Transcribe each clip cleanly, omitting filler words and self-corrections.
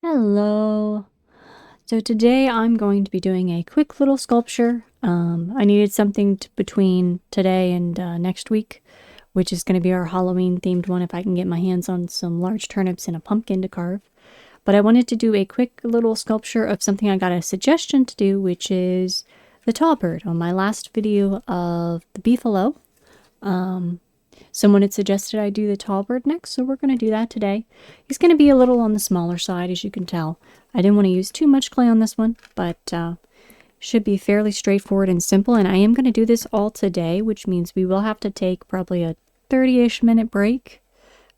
Hello. So today I'm going to be doing a quick little sculpture. I needed something between today and next week, which is going to be our Halloween themed one if I can get my hands on some large turnips and a pumpkin to carve. But I wanted to do a quick little sculpture of something I got a suggestion to do, which is the Tallbird. On my last video of the Beefalo, someone had suggested I do the Tallbird next, so we're going to do that today. He's going to be a little on the smaller side, as you can tell. I didn't want to use too much clay on this one, but should be fairly straightforward and simple. And I am going to do this all today, which means we will have to take probably a 30-ish minute break.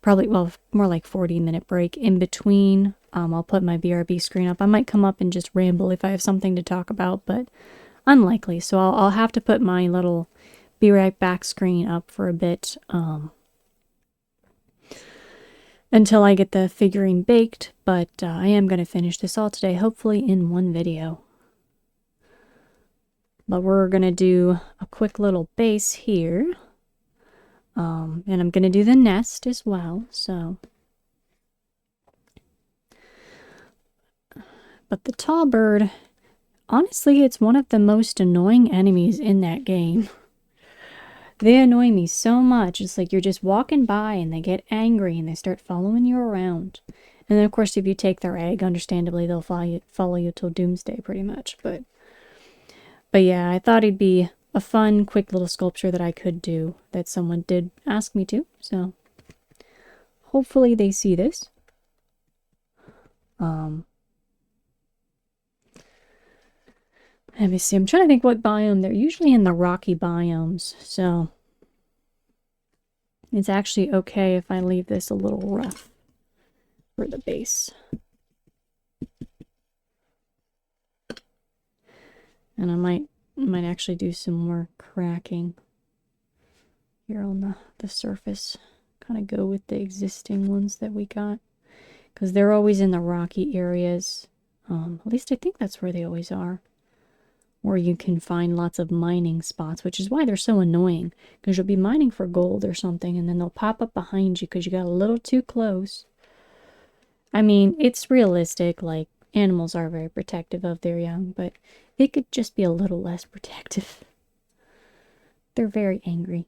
Probably, well, more like 40-minute break in between. I'll put my BRB screen up. I might come up and just ramble if I have something to talk about, but unlikely. So I'll have to put my little be right back screen up for a bit until I get the figurine baked, but I am going to finish this all today, hopefully in one video. But we're going to do a quick little base here, and I'm going to do the nest as well, so. But the Tallbird, honestly, it's one of the most annoying enemies in that game. They annoy me so much. It's like you're just walking by and they get angry and they start following you around. And then, of course, if you take their egg, understandably, they'll follow you till doomsday, pretty much. But yeah, I thought it'd be a fun, quick little sculpture that I could do that someone did ask me to. So hopefully they see this. Let me see. I'm trying to think what biome. They're usually in the rocky biomes, so it's actually okay if I leave this a little rough for the base. And I might actually do some more cracking here on the surface. Kind of go with the existing ones that we got, because they're always in the rocky areas. At least I think that's where they always are. Where you can find lots of mining spots, which is why they're so annoying. Because you'll be mining for gold or something, and then they'll pop up behind you because you got a little too close. I mean, it's realistic, like, animals are very protective of their young, but they could just be a little less protective. They're very angry.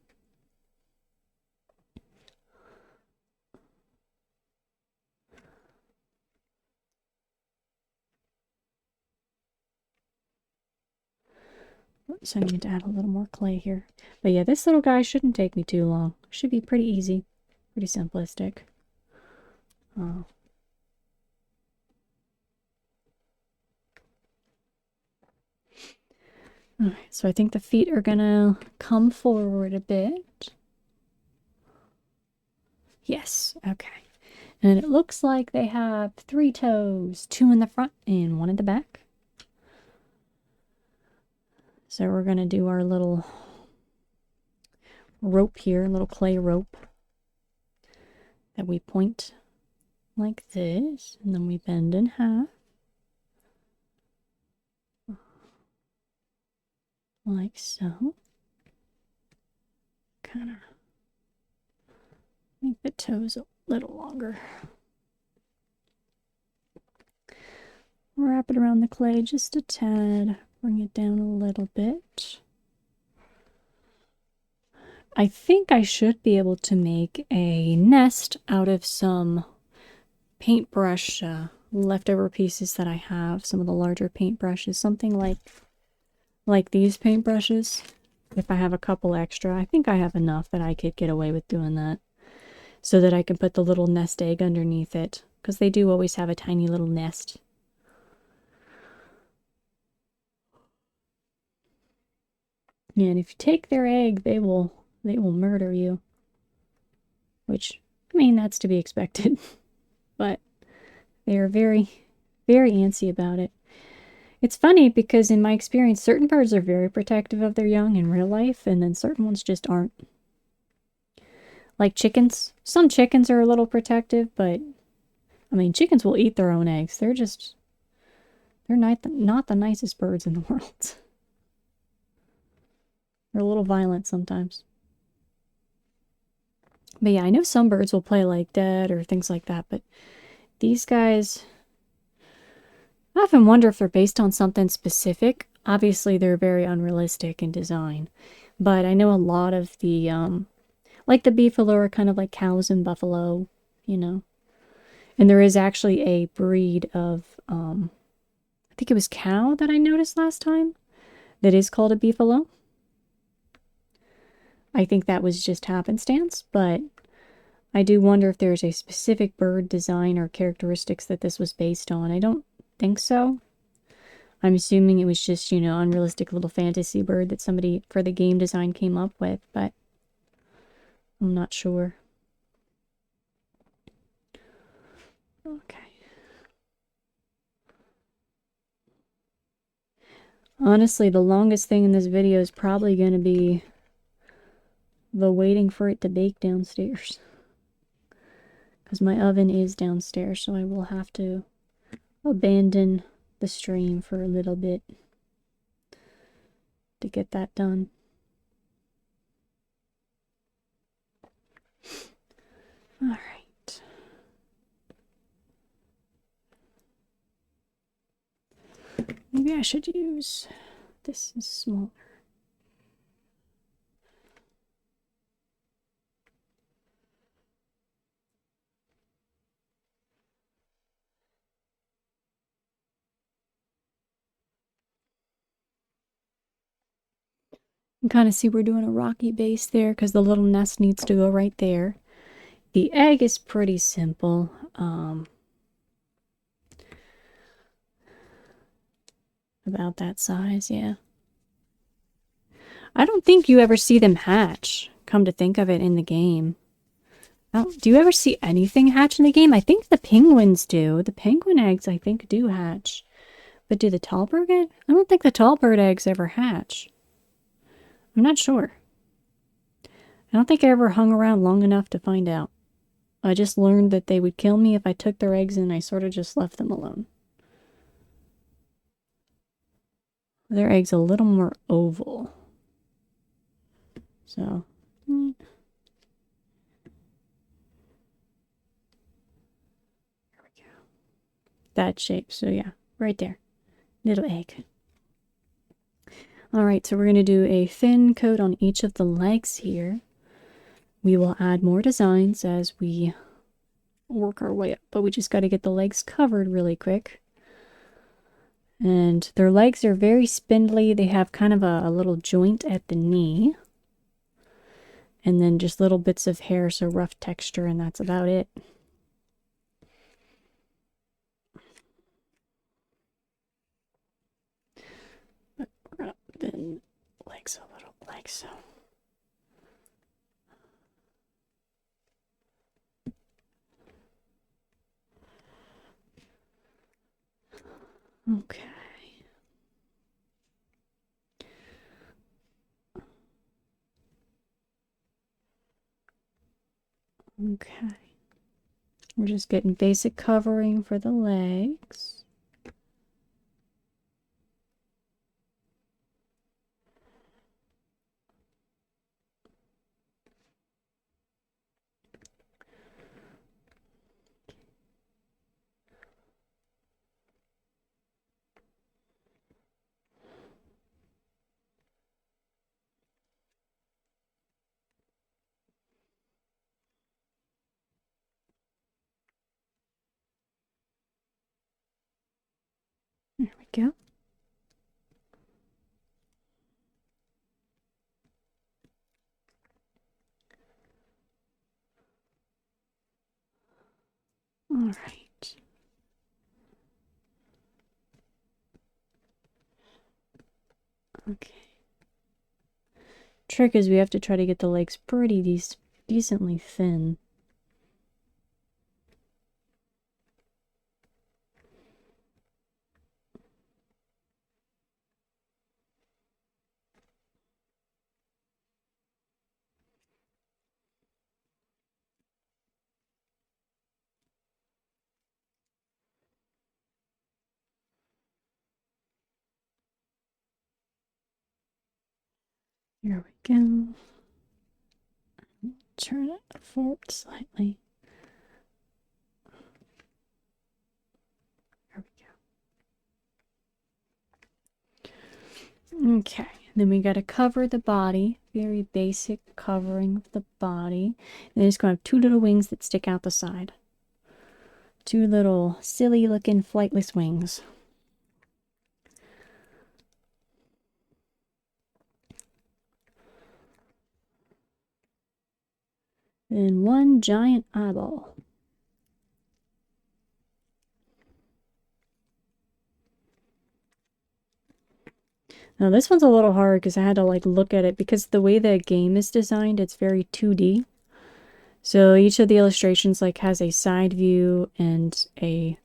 So I need to add a little more clay here. But yeah, this little guy shouldn't take me too long. Should be pretty easy. Pretty simplistic. Alright, so I think the feet are gonna come forward a bit. Yes, okay. And it looks like they have 3 toes, 2 in the front and 1 in the back. So we're going to do our little rope here, little clay rope that we point like this, and then we bend in half. Like so. Kind of make the toes a little longer. Wrap it around the clay just a tad. Bring it down a little bit. I think I should be able to make a nest out of some paintbrush leftover pieces that I have. Some of the larger paintbrushes. Something like these paintbrushes. If I have a couple extra. I think I have enough that I could get away with doing that. So that I can put the little nest egg underneath it. Because they do always have a tiny little nest. And if you take their egg, they will murder you. Which, I mean, that's to be expected. But they are very, very antsy about it. It's funny because in my experience, certain birds are very protective of their young in real life, and then certain ones just aren't. Like chickens. Some chickens are a little protective, but I mean, chickens will eat their own eggs. They're not the nicest birds in the world. They're a little violent sometimes. But yeah, I know some birds will play like dead or things like that, but these guys, I often wonder if they're based on something specific. Obviously, they're very unrealistic in design, but I know a lot of the, like the Beefalo are kind of like cows and buffalo, you know. And there is actually a breed of, I think it was cow that I noticed last time that is called a Beefalo. I think that was just happenstance, but I do wonder if there's a specific bird design or characteristics that this was based on. I don't think so. I'm assuming it was just, you know, unrealistic little fantasy bird that somebody for the game design came up with, but I'm not sure. Okay. Honestly, the longest thing in this video is probably going to be the waiting for it to bake downstairs. Because my oven is downstairs, so I will have to abandon the stream for a little bit to get that done. All right. Maybe I should use this is smaller. You can kind of see we're doing a rocky base there because the little nest needs to go right there. The egg is pretty simple. About that size, yeah. I don't think you ever see them hatch, come to think of it, in the game. Do you ever see anything hatch in the game? I think the penguins do. The penguin eggs, I think, do hatch. But do the tallbird egg? I don't think the tallbird eggs ever hatch. I'm not sure. I don't think I ever hung around long enough to find out. I just learned that they would kill me if I took their eggs and I sort of just left them alone. Their egg's a little more oval. So, there we go. That shape, so yeah, right there. Little egg. Alright, so we're going to do a thin coat on each of the legs here. We will add more designs as we work our way up, but we just got to get the legs covered really quick. And their legs are very spindly. They have kind of a little joint at the knee. And then just little bits of hair, so rough texture, and that's about it. But we're going to bend legs a little, like so. Okay. Okay. We're just getting basic covering for the legs. There we go. All right. Okay. Trick is we have to try to get the legs pretty decently thin. Here we go. Turn it forward slightly. There we go. Okay, then we got to cover the body. Very basic covering of the body. And then it's going to have two little wings that stick out the side. Two little silly looking flightless wings. And one giant eyeball. Now this one's a little hard because I had to like look at it because the way the game is designed, it's very 2D. So each of the illustrations like has a side view and a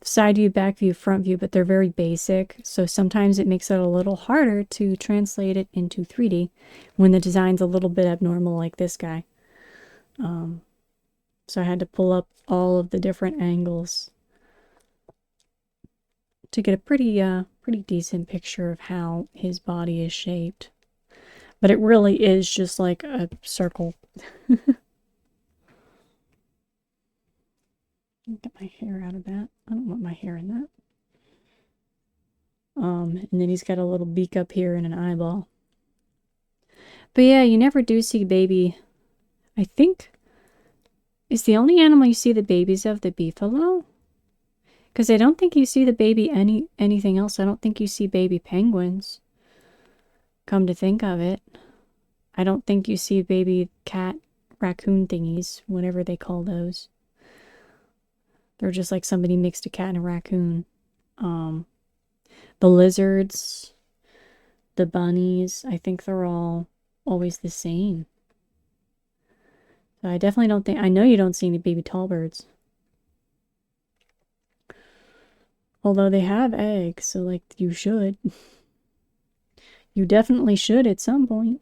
side view, back view, front view, but they're very basic. So sometimes it makes it a little harder to translate it into 3D when the design's a little bit abnormal like this guy. So I had to pull up all of the different angles to get a pretty decent picture of how his body is shaped. But it really is just like a circle. Get my hair out of that. I don't want my hair in that. And then he's got a little beak up here and an eyeball. But yeah, you never do see baby. I think is the only animal you see the babies of the beefalo. Because I don't think you see the baby anything else. I don't think you see baby penguins. Come to think of it, I don't think you see baby cat raccoon thingies, whatever they call those. They're just like somebody mixed a cat and a raccoon. The lizards, the bunnies, I think they're all always the same. So I definitely don't think, I know you don't see any baby tallbirds. Although they have eggs, so like you should. You definitely should at some point.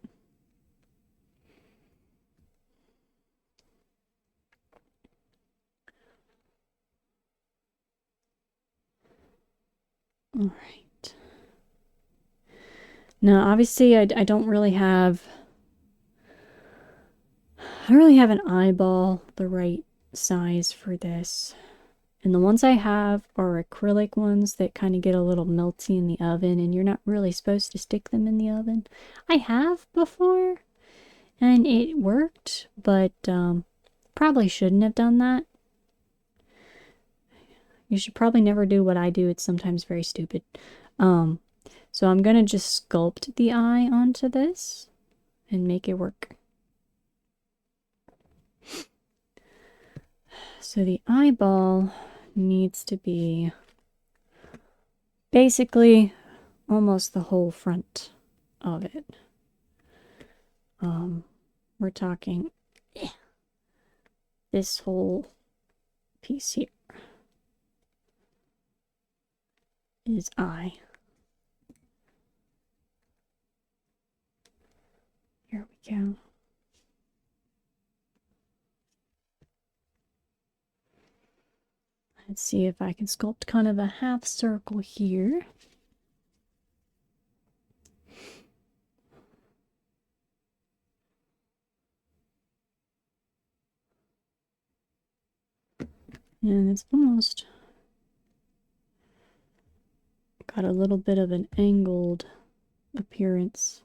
All right. Now, obviously, I don't really have... I don't really have an eyeball the right size for this. And the ones I have are acrylic ones that kind of get a little melty in the oven, and you're not really supposed to stick them in the oven. I have before, and it worked, but probably shouldn't have done that. You should probably never do what I do. It's sometimes very stupid. So I'm gonna just sculpt the eye onto this and make it work. So the eyeball needs to be basically almost the whole front of it. We're talking this whole piece here is eye. Here we go. Let's see if I can sculpt kind of a half circle here. And it's almost got a little bit of an angled appearance.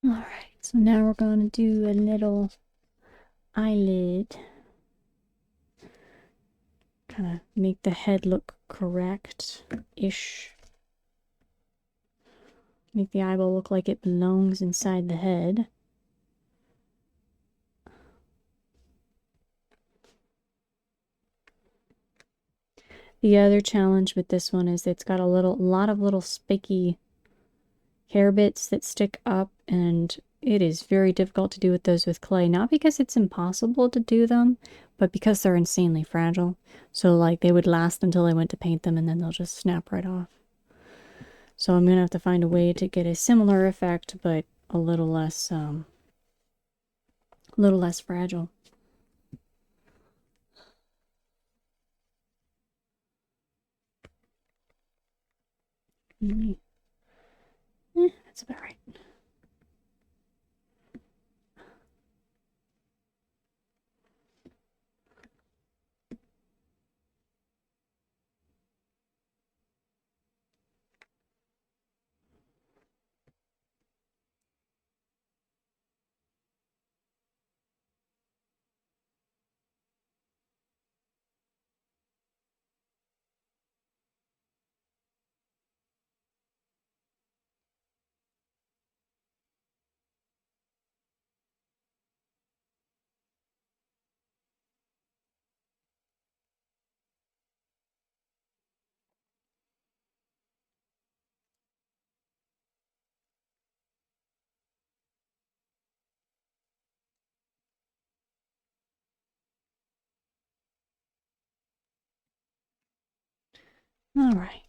Alright, so now we're going to do a little eyelid. Kind of make the head look correct-ish. Make the eyeball look like it belongs inside the head. The other challenge with this one is it's got a lot of little spiky hair bits that stick up, and it is very difficult to do with those with clay. Not because it's impossible to do them, but because they're insanely fragile. So like they would last until I went to paint them and then they'll just snap right off. So I'm gonna have to find a way to get a similar effect, but a little less fragile. That's about right. All right.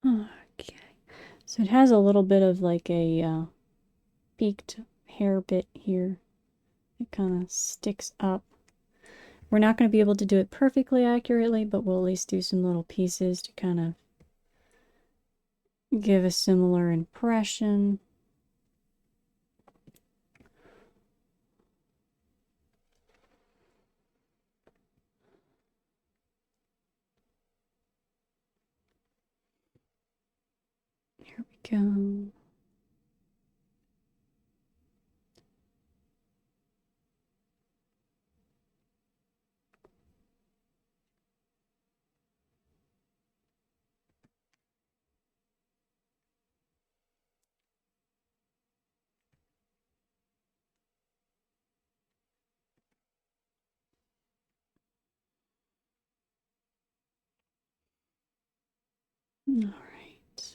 Okay. So it has a little bit of like a peaked hair bit here. It kind of sticks up. We're not going to be able to do it perfectly accurately, but we'll at least do some little pieces to kind of give a similar impression. Here we go. All right.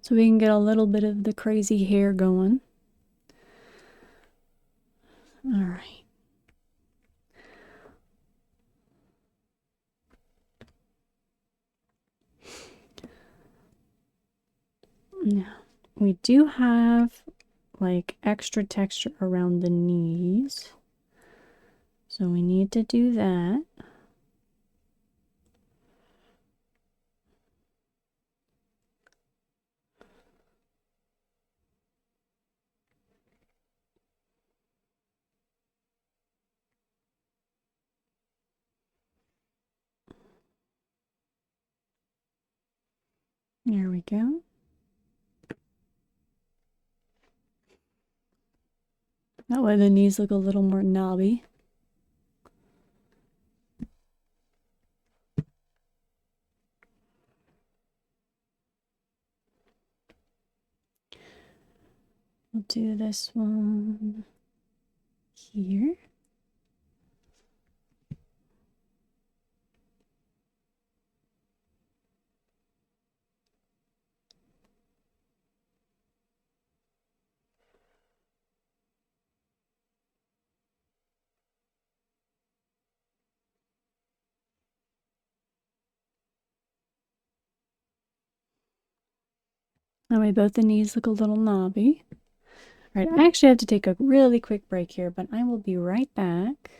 So we can get a little bit of the crazy hair going. All right. Now, we do have like extra texture around the knees. So we need to do that. There we go. That way the knees look a little more knobby. We'll do this one here. That way both the knees look a little knobby. All right, I actually have to take a really quick break here, but I will be right back.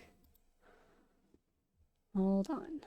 Hold on.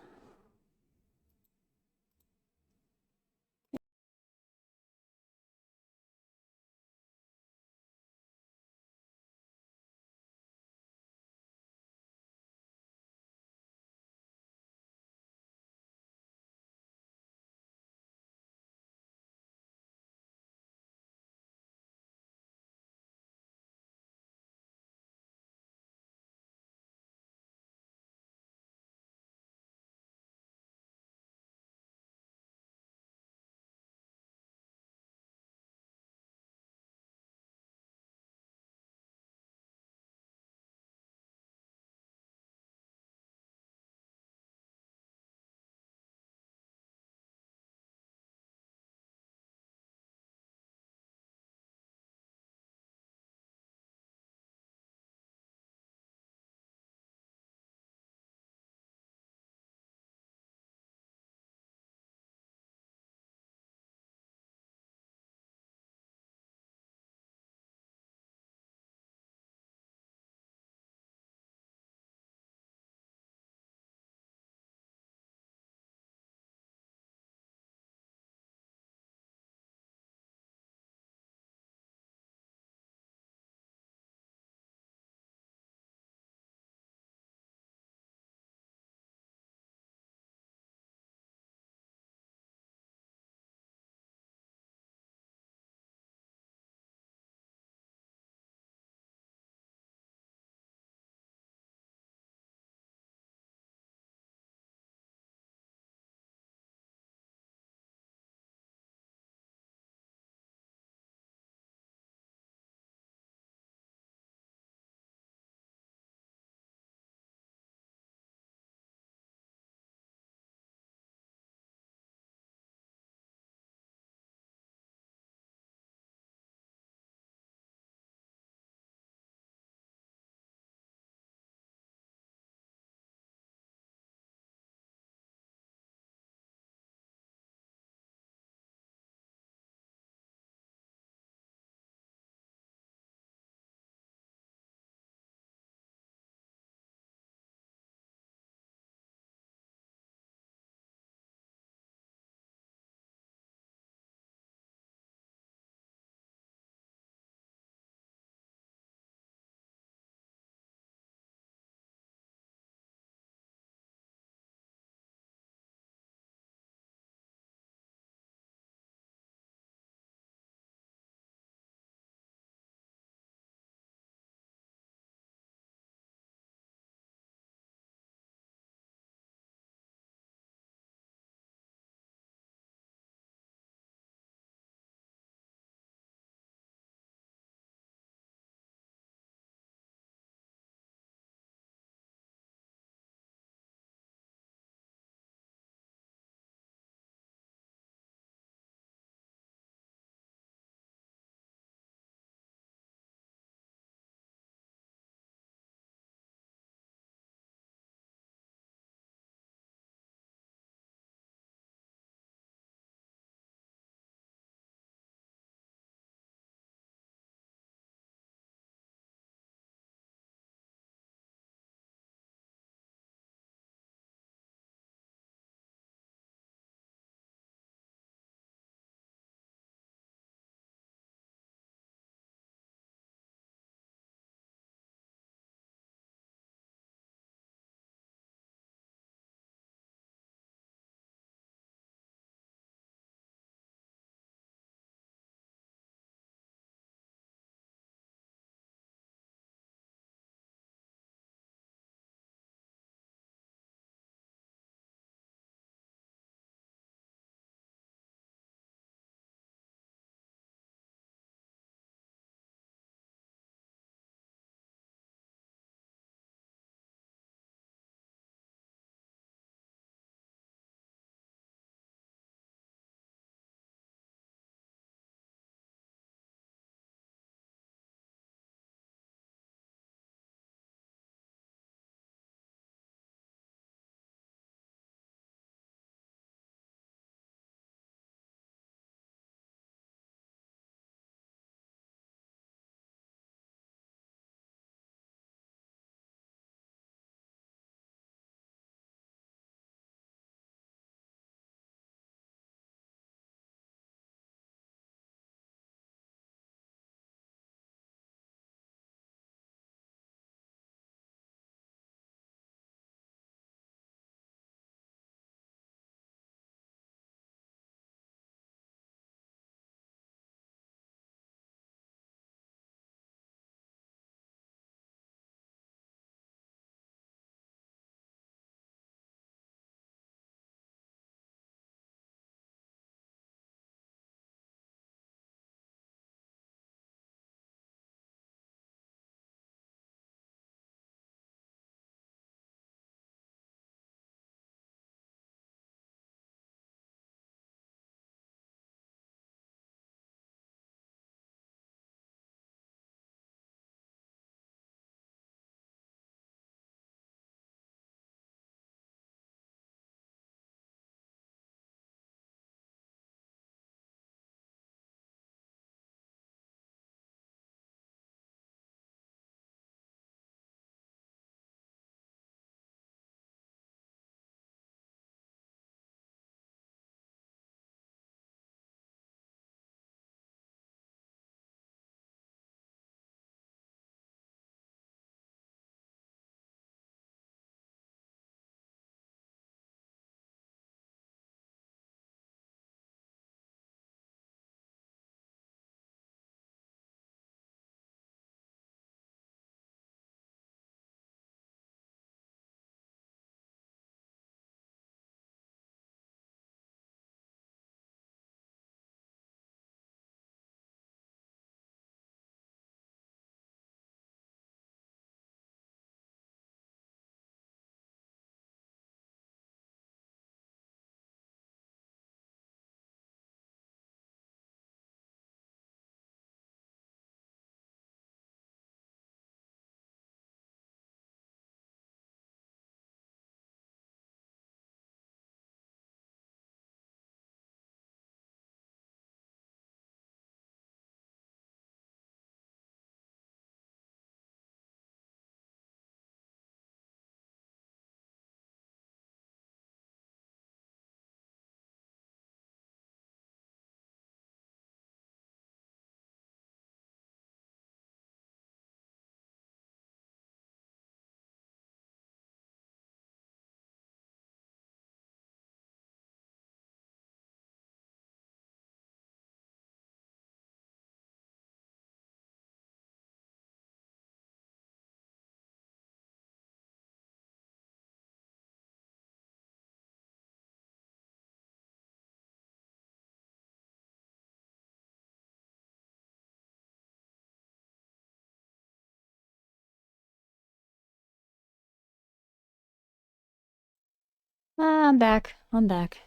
I'm back. I'm back.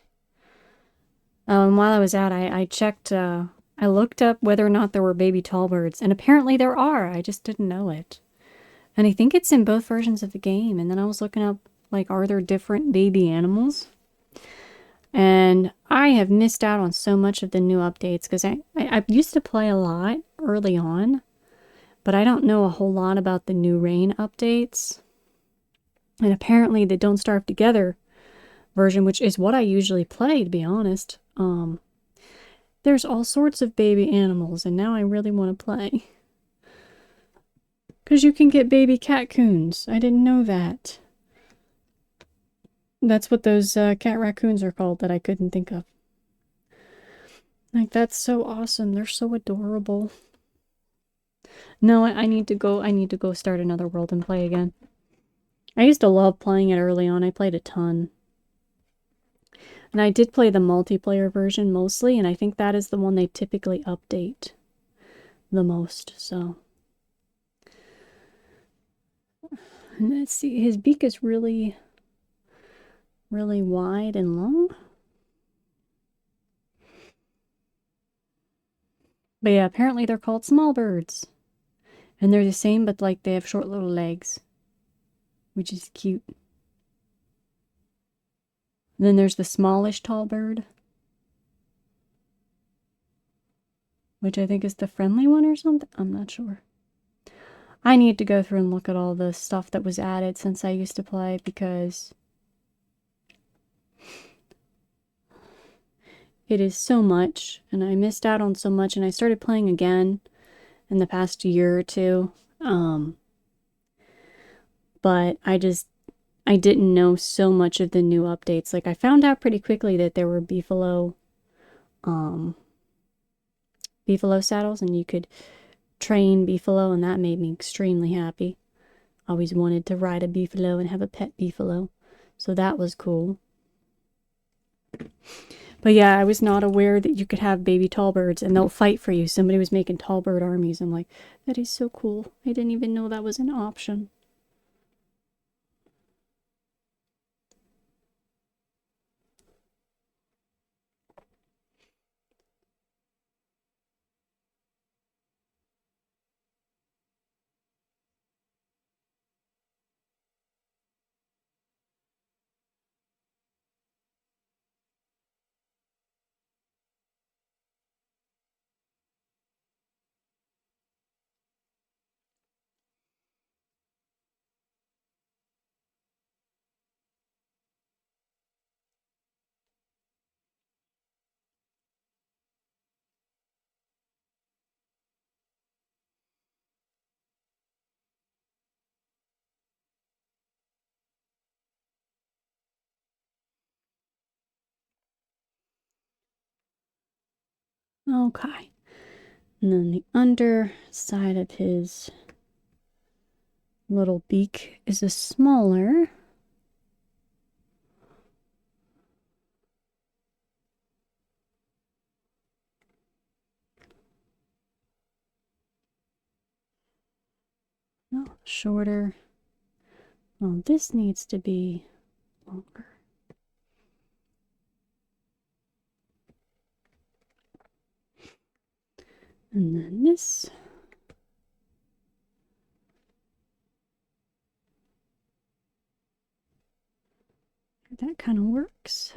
And while I was out, I checked, I looked up whether or not there were baby tallbirds, and apparently there are. I just didn't know it. And I think it's in both versions of the game. And then I was looking up, like, are there different baby animals? And I have missed out on so much of the new updates because I used to play a lot early on, but I don't know a whole lot about the new rain updates. And apparently the Don't Starve Together version, which is what I usually play, to be honest, there's all sorts of baby animals, and now I really want to play. Because you can get baby catcoons. I didn't know that. That's what those cat raccoons are called that I couldn't think of. Like, that's so awesome. They're so adorable. No, I need to go. I need to go start another world and play again. I used to love playing it early on. I played a ton. And I did play the multiplayer version mostly, and I think that is the one they typically update the most, so. And let's see, his beak is really, really wide and long. But yeah, apparently they're called small birds. And they're the same, but like they have short little legs, which is cute. And then there's the smallish tall bird, which I think is the friendly one or something. I'm not sure. I need to go through and look at all the stuff that was added since I used to play because it is so much and I missed out on so much and I started playing again in the past year or two. But I didn't know so much of the new updates. Like I found out pretty quickly that there were Beefalo saddles and you could train Beefalo, and that made me extremely happy. I always wanted to ride a Beefalo and have a pet Beefalo, so that was cool. But yeah, I was not aware that you could have baby tallbirds and they'll fight for you. Somebody was making tallbird armies. I'm like, that is so cool. I didn't even know that was an option. Okay. And then the underside of his little beak is a smaller. No, shorter. Oh, this needs to be longer. And then this. That kind of works.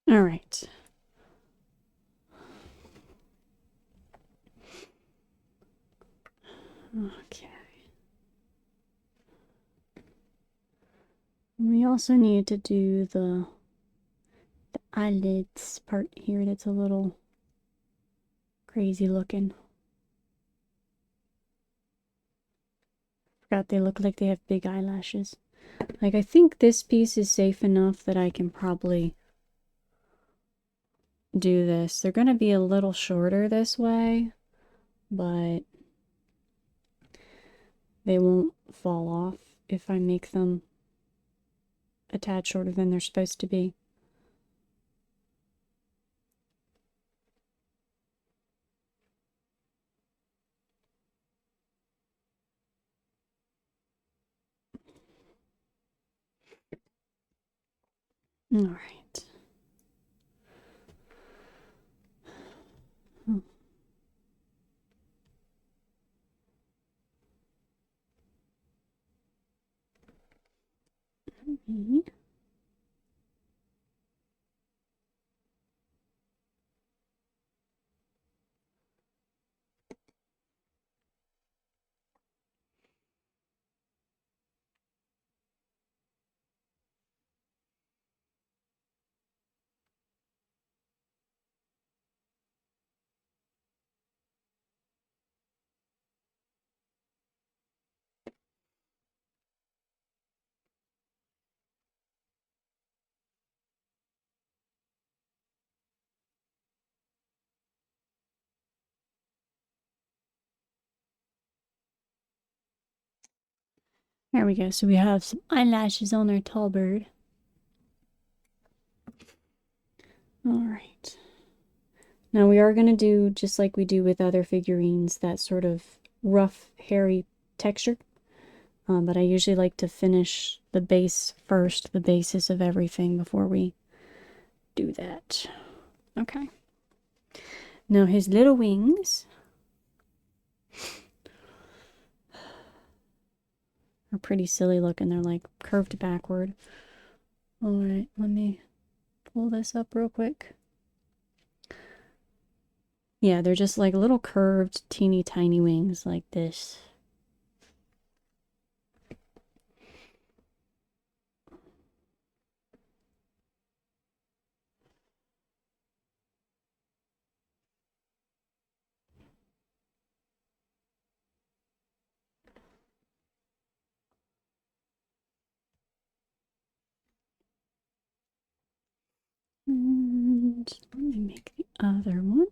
All right. Okay. We also need to do the eyelids part here that's a little crazy looking. Forgot they look like they have big eyelashes. Like, I think this piece is safe enough that I can probably do this. They're going to be a little shorter this way, but they won't fall off if I make them a tad shorter than they're supposed to be. All right. Okay. There we go. So we have some eyelashes on our Tallbird. All right. Now we are going to do, just like we do with other figurines, that sort of rough, hairy texture. But I usually like to finish the base first, the basis of everything, before we do that. Okay. Now his little wings are pretty silly looking. They're like curved backward. Alright, let me pull this up real quick. Yeah, they're just like little curved, teeny tiny wings like this. And let me make the other one.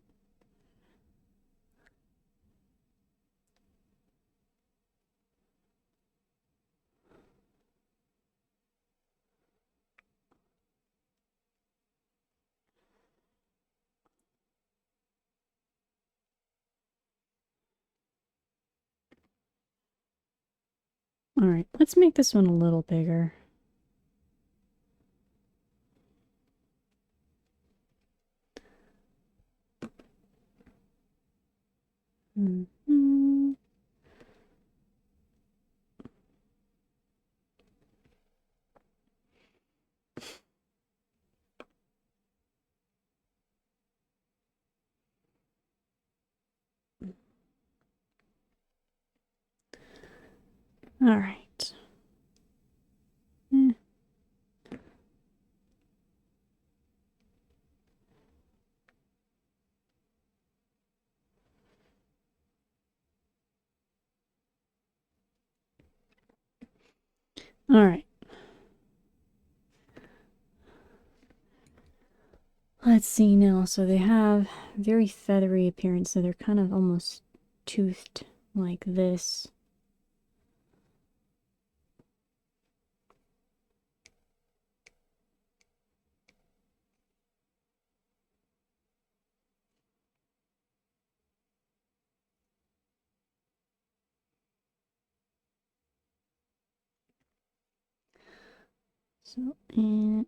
Alright, let's make this one a little bigger. Mm-hmm. Alright. Alright. Let's see now. So they have very feathery appearance, so they're kind of almost toothed like this. So, and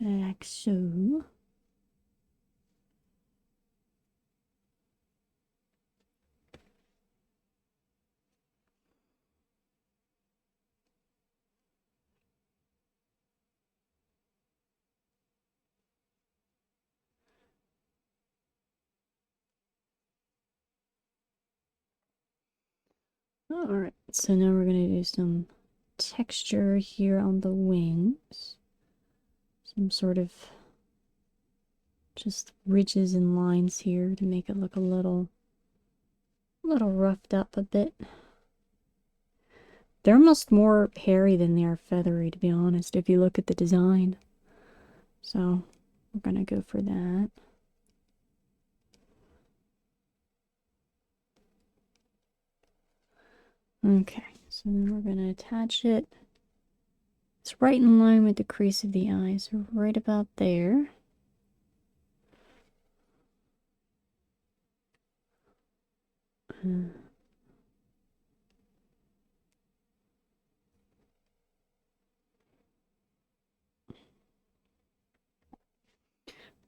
like so. Alright, so now we're going to do some texture here on the wings. Some sort of just ridges and lines here to make it look a little roughed up a bit. They're almost more hairy than they are feathery, to be honest, if you look at the design. So we're going to go for that. Okay, so then we're going to attach it. It's right in line with the crease of the eye, so right about there.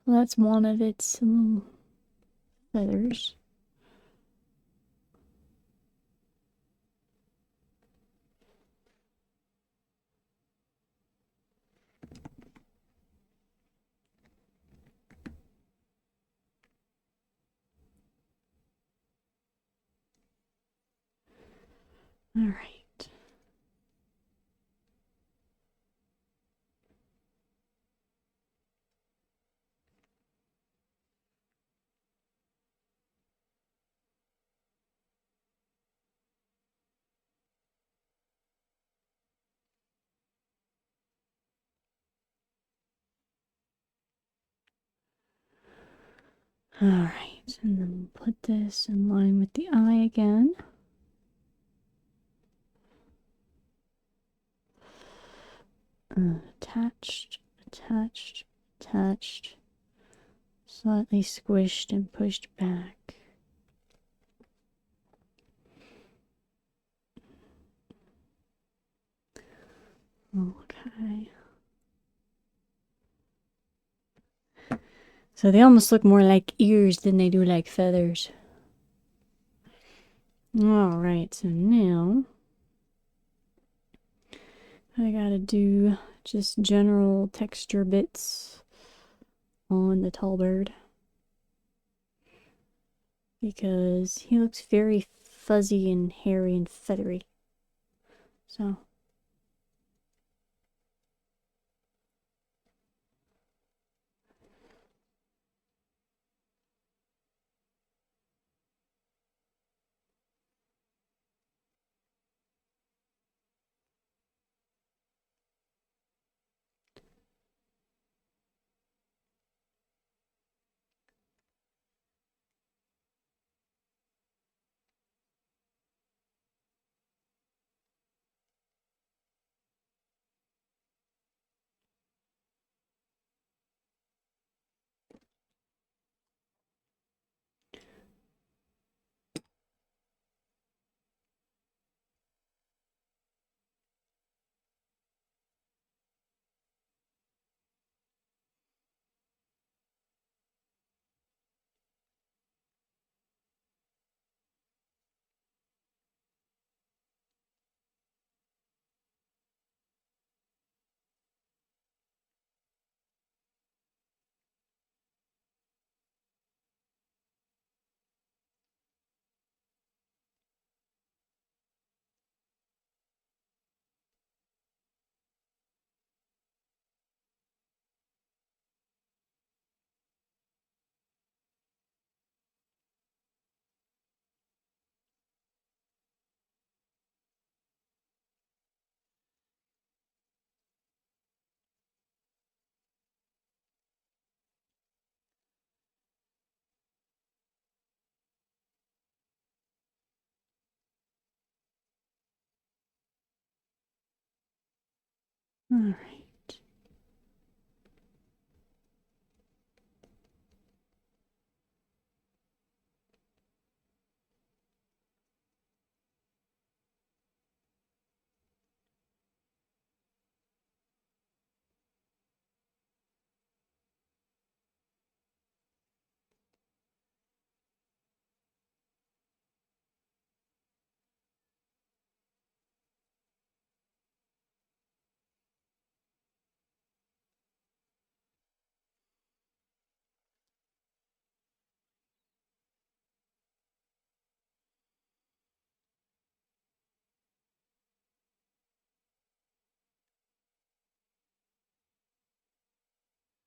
Well, that's one of its feathers. All right. All right, and then we'll put this in line with the eye again. Attached, attached, attached. Slightly squished and pushed back. Okay. So they almost look more like ears than they do like feathers. Alright, so now I gotta do just general texture bits on the Tallbird. Because he looks very fuzzy and hairy and feathery. So alright.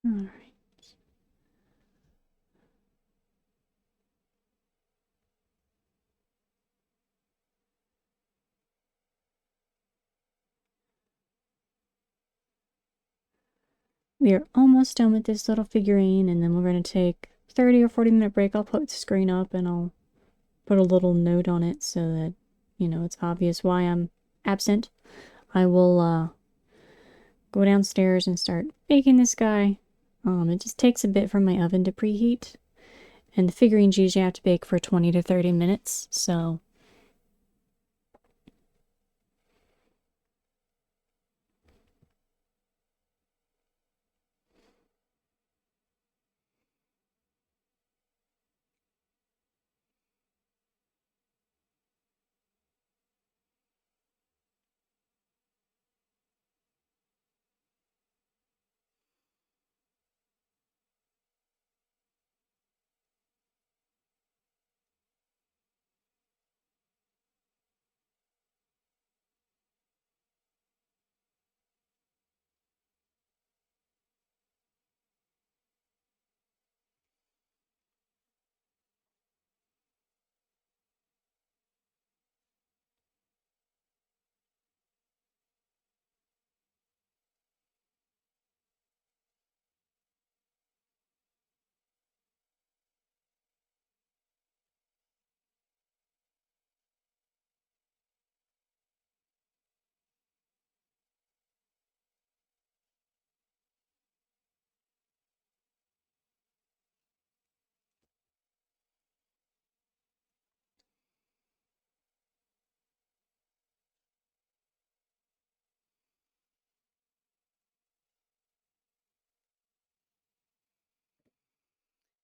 All right. We are almost done with this little figurine, and then we're going to take 30 or 40-minute break. I'll put the screen up and I'll put a little note on it so that, it's obvious why I'm absent. I will go downstairs and start baking this guy. It just takes a bit from my oven to preheat, and the figurines usually have to bake for 20 to 30 minutes, so...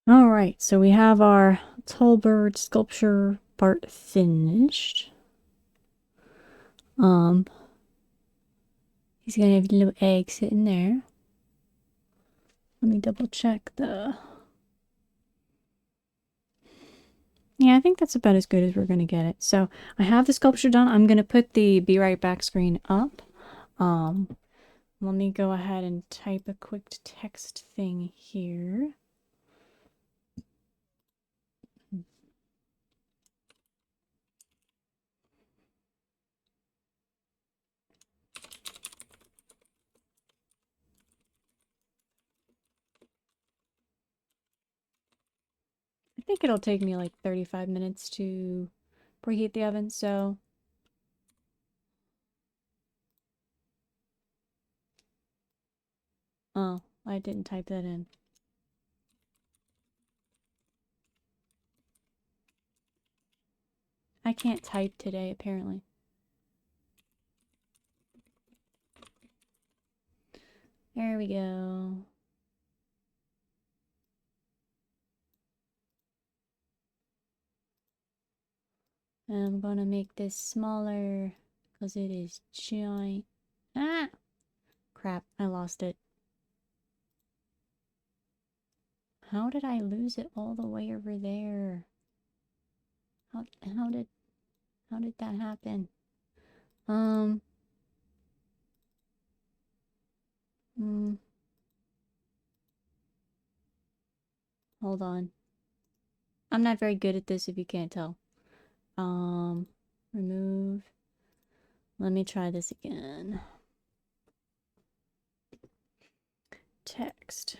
Alright, so we have our Tallbird sculpture part finished. He's gonna have a little egg sitting there. Let me double check the... Yeah, I think that's about as good as we're gonna get it. So, I have the sculpture done. I'm gonna put the Be Right Back screen up. Let me go ahead and type a quick text thing here. I think it'll take me like 35 minutes to preheat the oven, so... Oh, I didn't type that in. I can't type today, apparently. There we go. I'm gonna make this smaller because it is giant. Ah! Crap, I lost it. How did I lose it all the way over there? How did that happen? Hmm. Hold on. I'm not very good at this if you can't tell. Remove. Let me try this again. Text.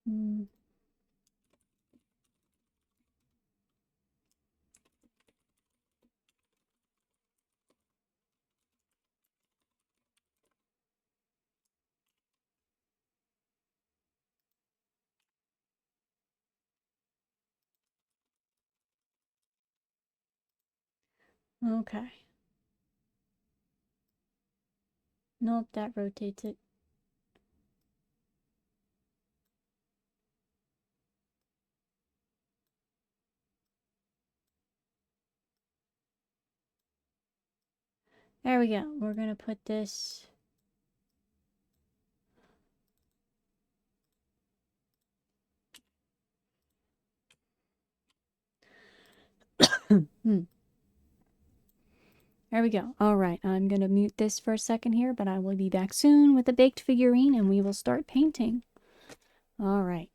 Hmm. Okay. Nope, that rotates it. There we go. We're gonna put this... There we go. All right, I'm going to mute this for a second here, but I will be back soon with a baked figurine and we will start painting. All right.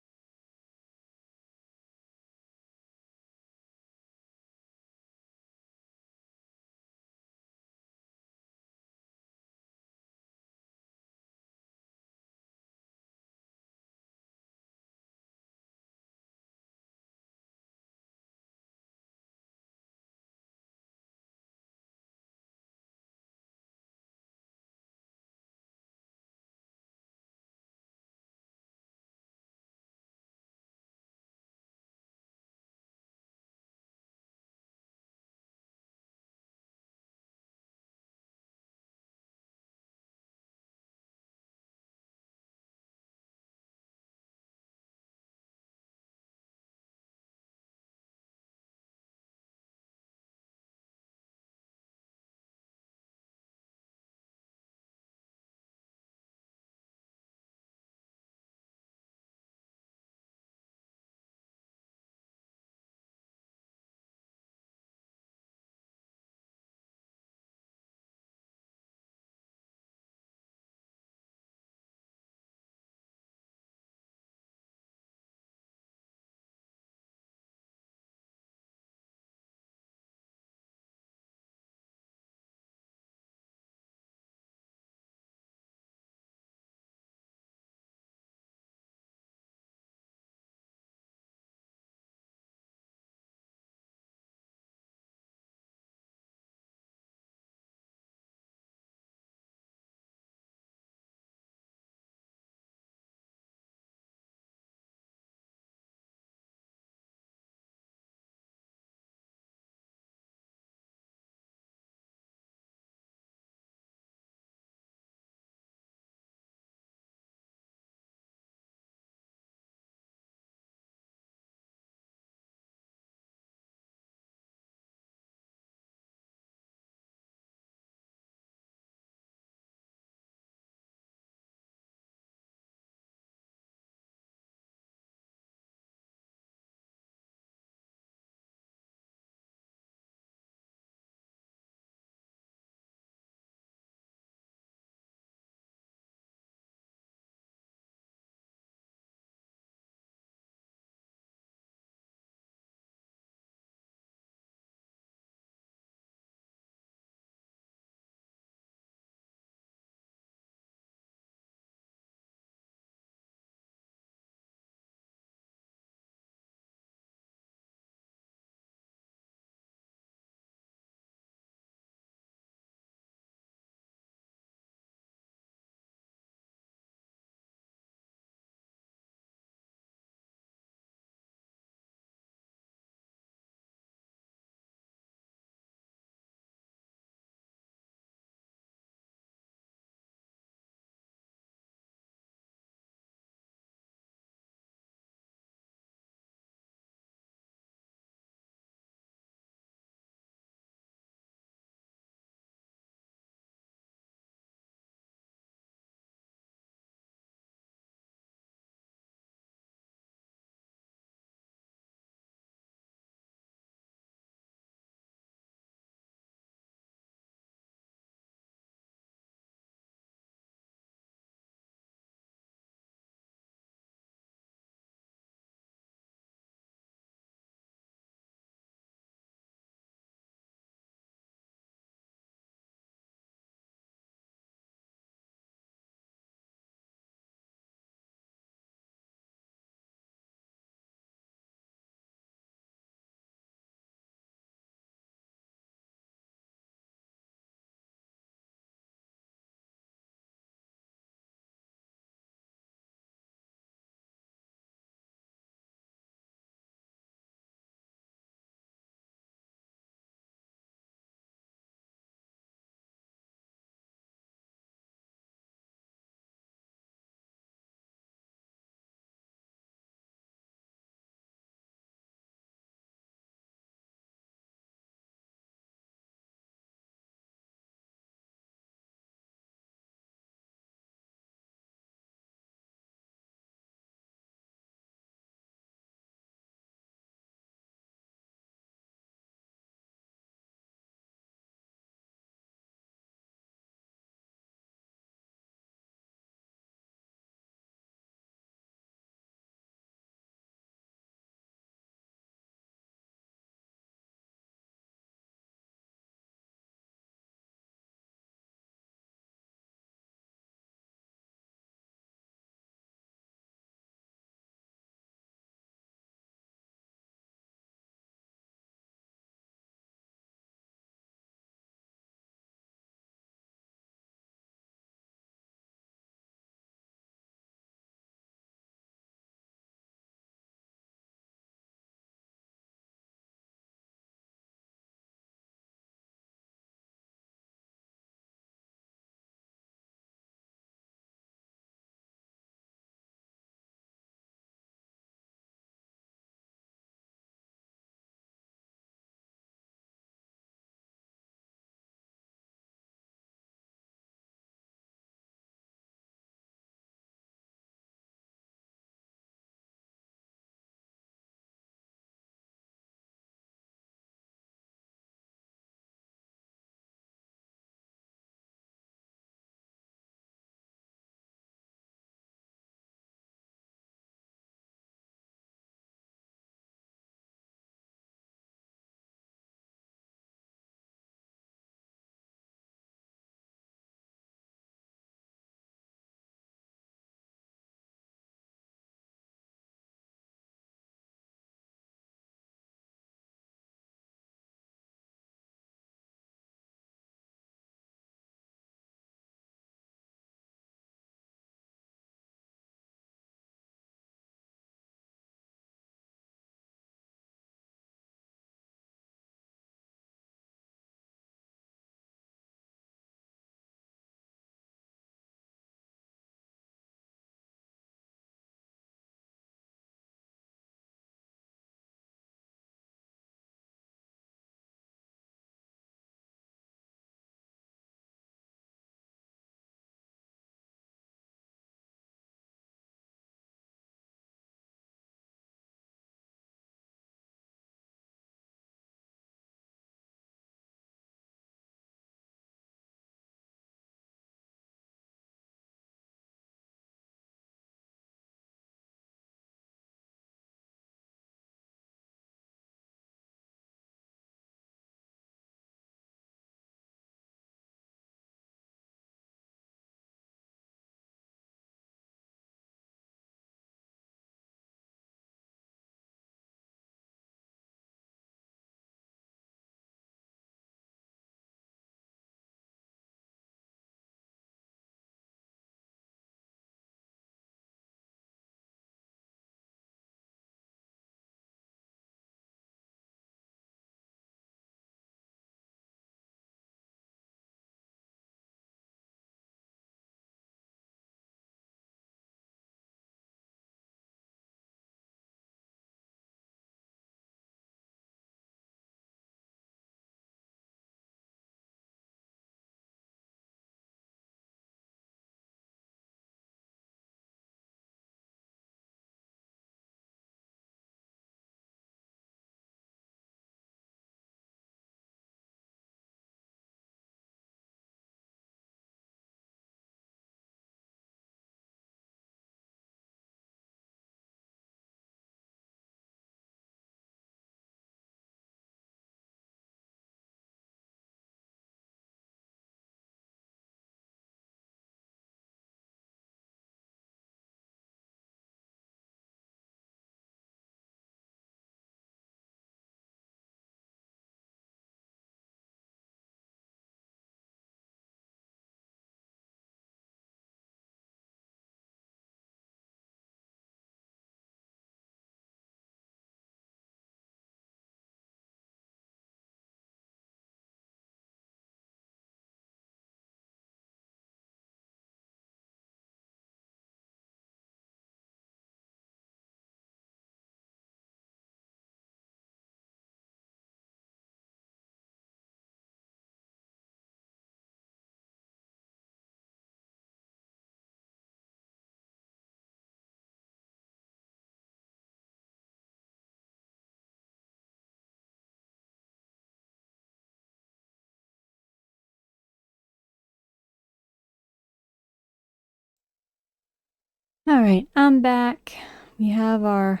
All right, I'm back. We have our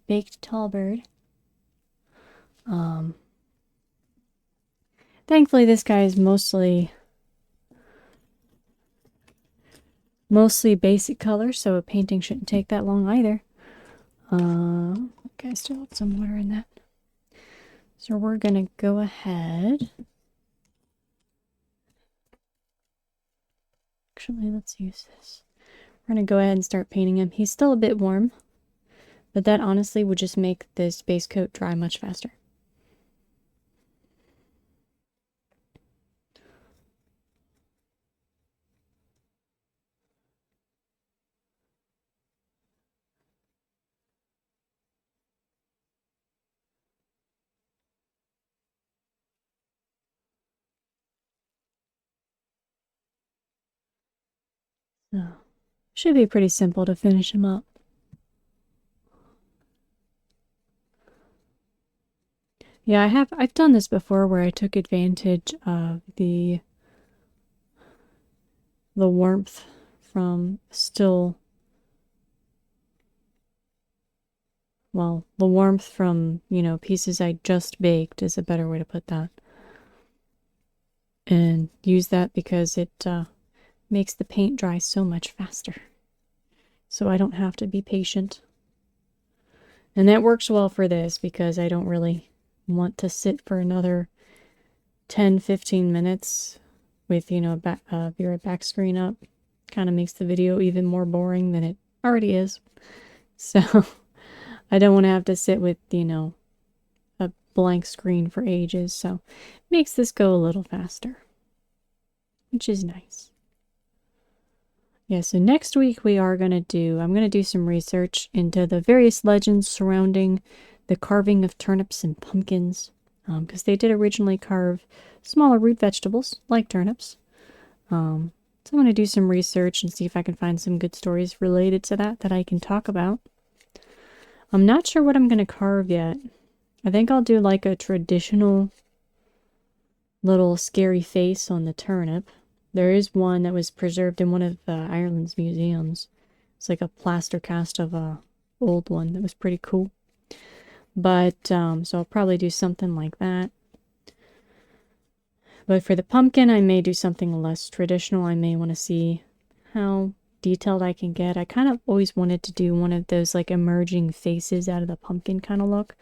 baked Tallbird. Thankfully this guy is mostly basic color, so a painting shouldn't take that long either. Okay, I still have some water in that. So we're gonna go ahead. Actually, let's use this. We're gonna go ahead and start painting him. He's still a bit warm, but that honestly would just make this base coat dry much faster. So, should be pretty simple to finish him up. Yeah, I've done this before where I took advantage of the warmth from still, well, the warmth from, pieces I just baked is a better way to put that. And use that because it makes the paint dry so much faster. So I don't have to be patient. And that works well for this because I don't really want to sit for another 10-15 minutes with, your back screen up. Kind of makes the video even more boring than it already is. So I don't want to have to sit with, a blank screen for ages. So makes this go a little faster, which is nice. Yeah, so next week I'm going to do some research into the various legends surrounding the carving of turnips and pumpkins, because they did originally carve smaller root vegetables like turnips. So I'm going to do some research and see if I can find some good stories related to that I can talk about. I'm not sure what I'm going to carve yet. I think I'll do like a traditional little scary face on the turnip. There is one that was preserved in one of Ireland's museums. It's like a plaster cast of a old one that was pretty cool. But so I'll probably do something like that. But for the pumpkin, I may do something less traditional. I may want to see how detailed I can get. I kind of always wanted to do one of those like emerging faces out of the pumpkin kind of look.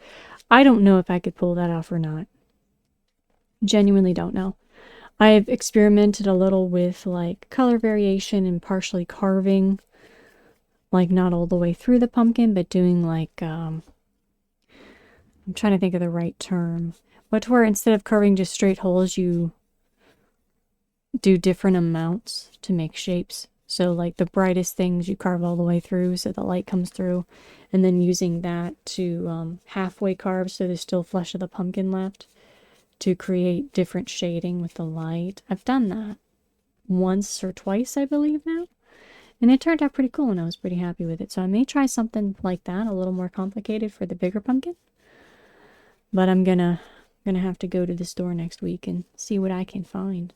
I don't know if I could pull that off or not. Genuinely don't know. I've experimented a little with like color variation and partially carving, like not all the way through the pumpkin, but doing like, I'm trying to think of the right term, but to where instead of carving just straight holes, you do different amounts to make shapes. So like the brightest things you carve all the way through so the light comes through, and then using that to halfway carve so there's still flesh of the pumpkin left to create different shading with the light. I've done that once or twice, I believe now. And it turned out pretty cool and I was pretty happy with it. So I may try something like that, a little more complicated for the bigger pumpkin. But I'm gonna have to go to the store next week and see what I can find.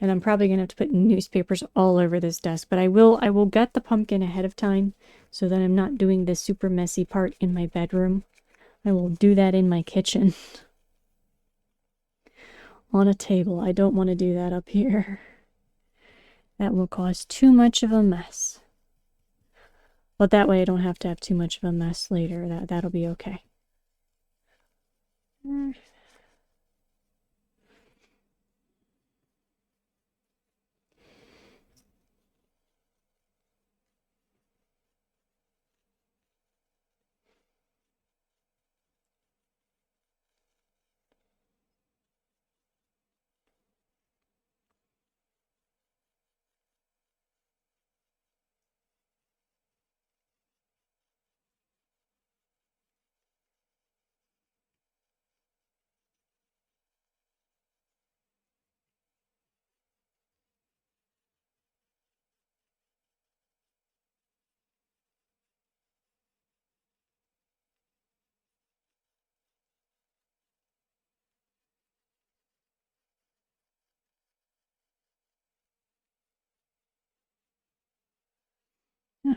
And I'm probably gonna have to put newspapers all over this desk, but I will gut the pumpkin ahead of time so that I'm not doing the super messy part in my bedroom. I will do that in my kitchen. On a table. I don't want to do that up here. That will cause too much of a mess. But that way I don't have to have too much of a mess later. That'll be okay.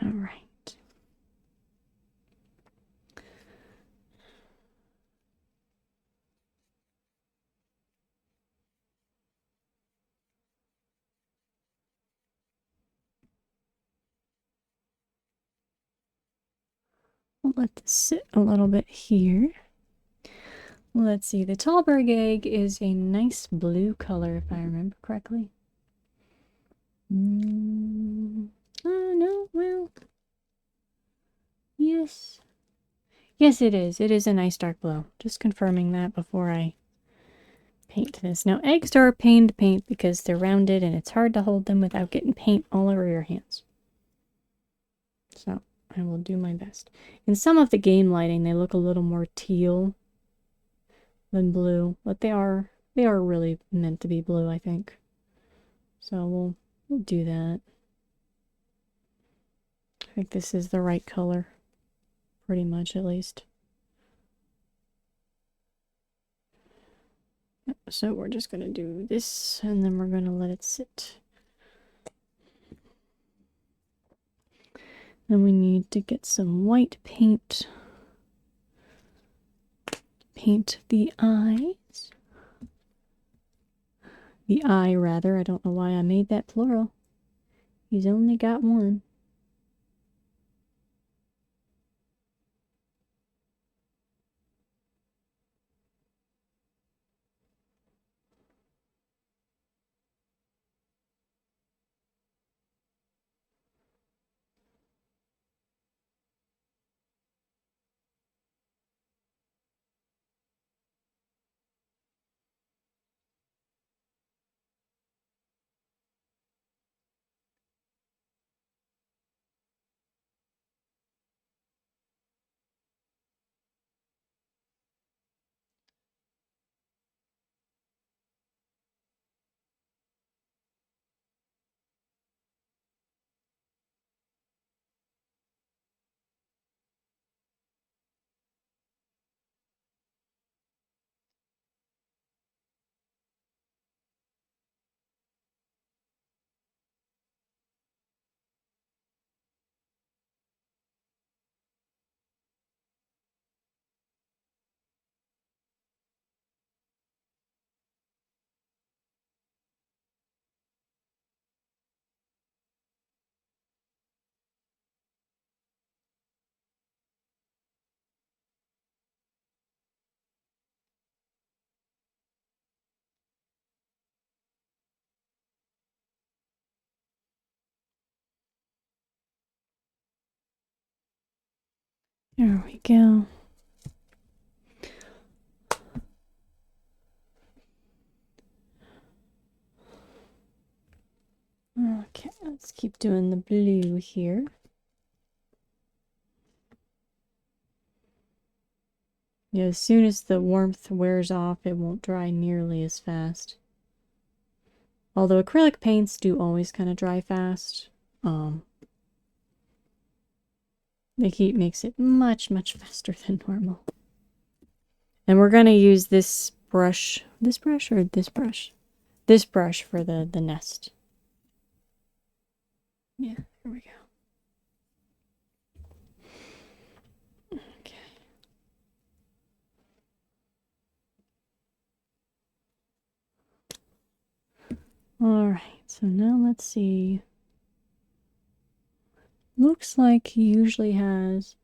All right. We'll let this sit a little bit here. Let's see. The Tallbird egg is a nice blue color, if I remember correctly. Oh, no, well. Yes. Yes, it is. It is a nice dark blue. Just confirming that before I paint this. Now, eggs are a pain to paint because they're rounded and it's hard to hold them without getting paint all over your hands. So, I will do my best. In some of the game lighting, they look a little more teal than blue, but they are really meant to be blue, I think. So we'll do that. I think this is the right color, pretty much at least. So we're just gonna do this, and then we're gonna let it sit. Then we need to get some white paint. Paint the eyes. The eye, rather. I don't know why I made that plural. He's only got one. There we go. Okay, let's keep doing the blue here. Yeah, as soon as the warmth wears off, it won't dry nearly as fast. Although acrylic paints do always kind of dry fast. The heat makes it much, much faster than normal. And we're going to use this brush. This brush or this brush? This brush for the nest. Yeah, here we go. Okay. Alright, so now let's see. Looks like he usually has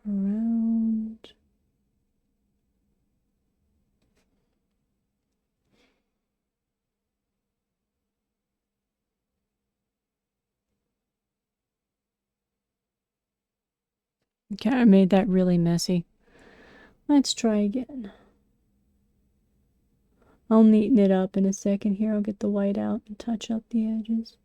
around... Okay, I made that really messy. Let's try again. I'll neaten it up in a second here. I'll get the white out and touch up the edges.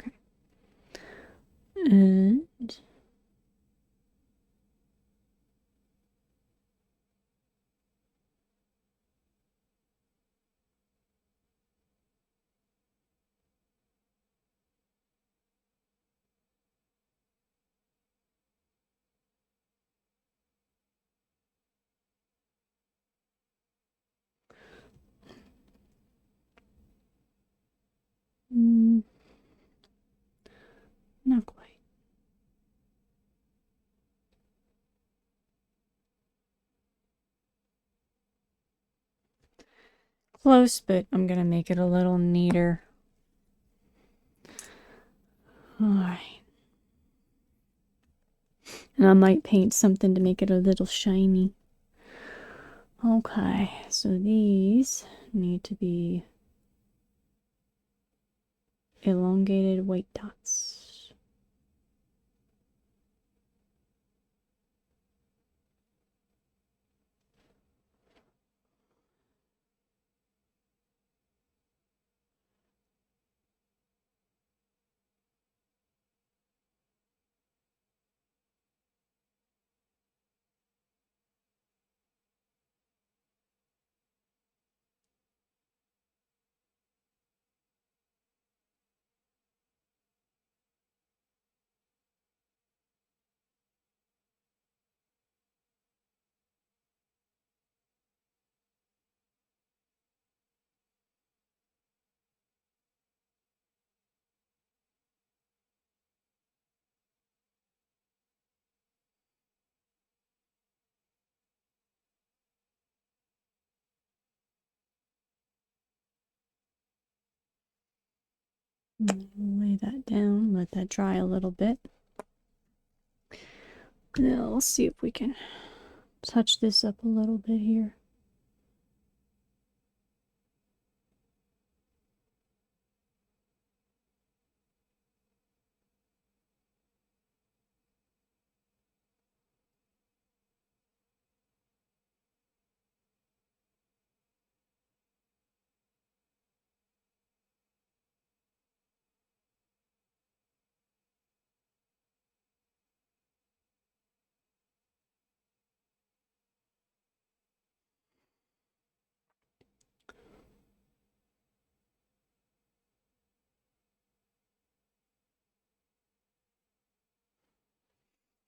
Okay. And Close, but I'm gonna make it a little neater. Alright. And I might paint something to make it a little shiny. Okay, so these need to be elongated white dots. Lay that down, let that dry a little bit. Now let's see if we can touch this up a little bit here.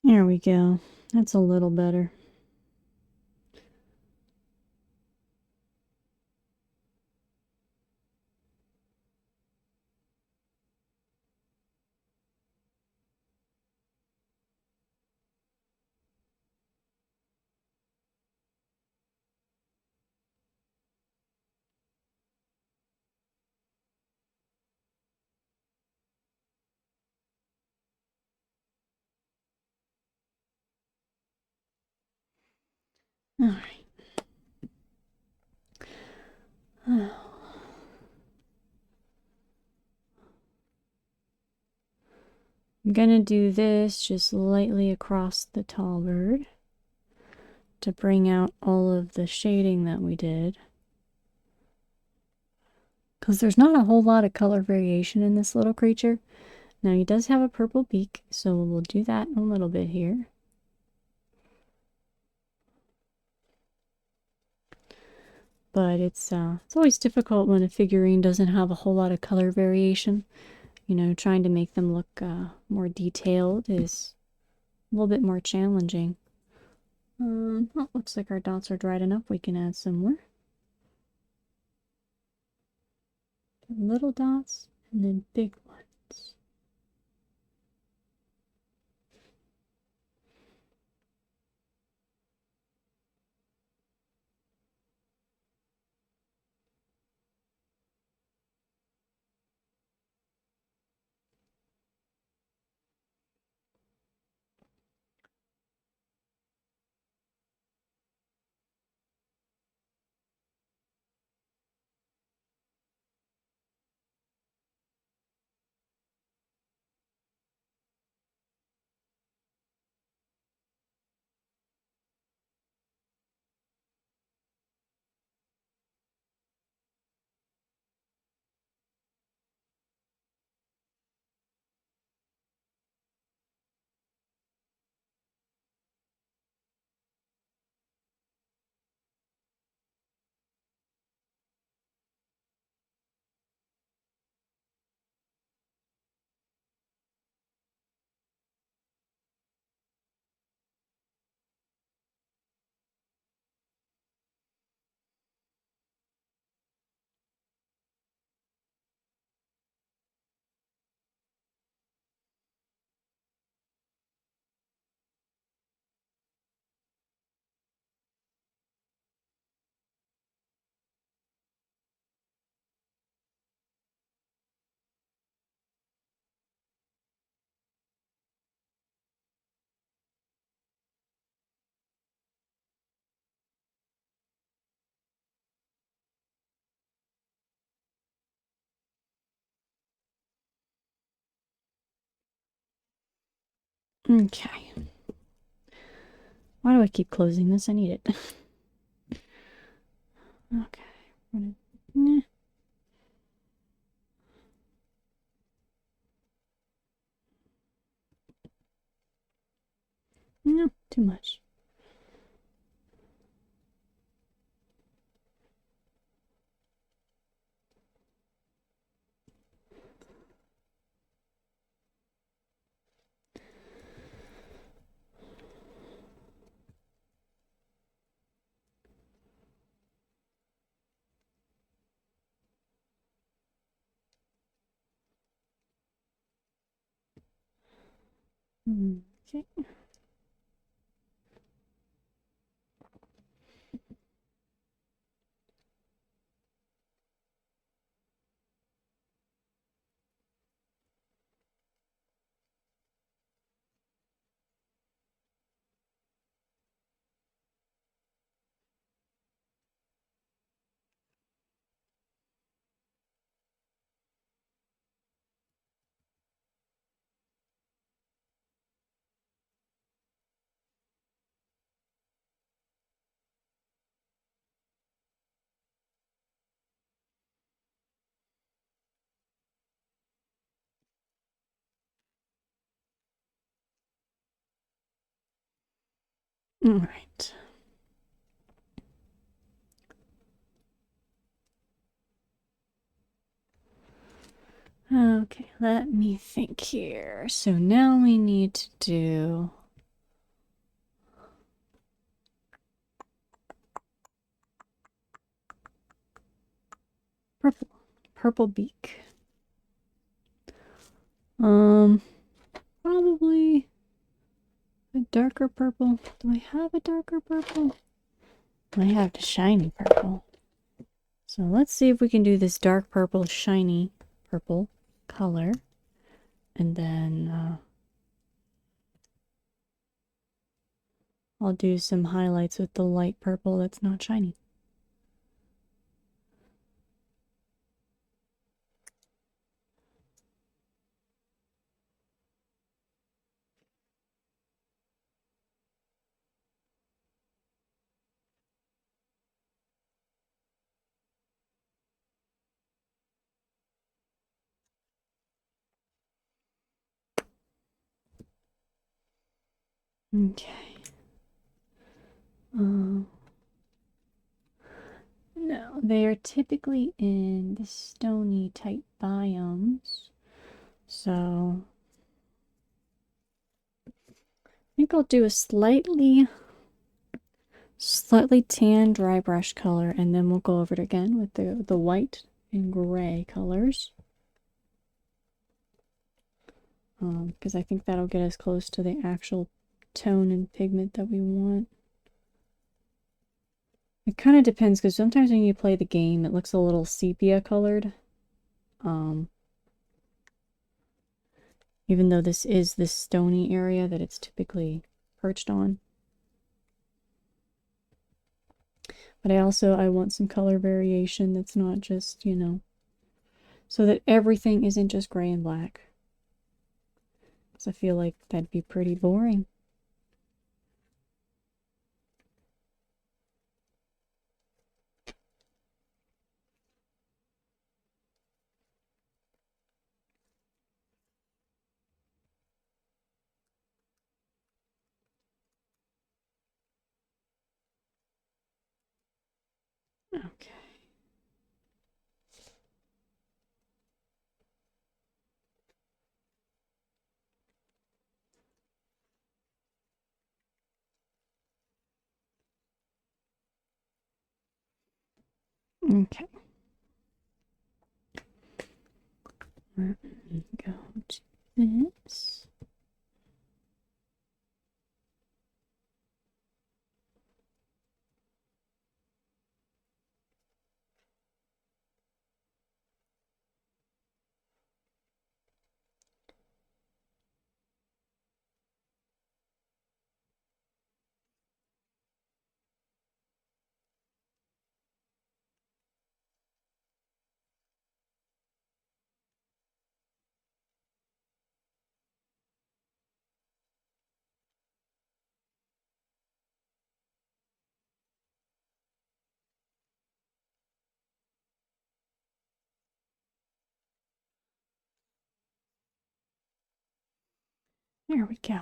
There we go. That's a little better. All right. I'm gonna do this just lightly across the Tallbird to bring out all of the shading that we did. Because there's not a whole lot of color variation in this little creature. Now he does have a purple beak, so we'll do that a little bit here. But it's always difficult when a figurine doesn't have a whole lot of color variation. You know, trying to make them look more detailed is a little bit more challenging. Well, looks like our dots are dried enough. We can add some more. Little dots and then big ones. Okay. Why do I keep closing this? I need it. Okay. No, too much. Okay. All right. Okay, let me think here. So now we need to do purple. Purple beak. Probably a darker purple. Do I have a darker purple? I have the shiny purple. So let's see if we can do this dark purple, shiny purple color. And then I'll do some highlights with the light purple that's not shiny. Okay. No, they are typically in the stony type biomes. So I think I'll do a slightly tan dry brush color, and then we'll go over it again with the white and gray colors. Because I think that'll get us close to the actual tone and pigment that we want. It kind of depends, because sometimes when you play the game, it looks a little sepia colored. Even though this is the stony area that it's typically perched on. But I want some color variation that's not just, so that everything isn't just gray and black. Because I feel like that'd be pretty boring. Okay. Okay. Let me go to this. There we go.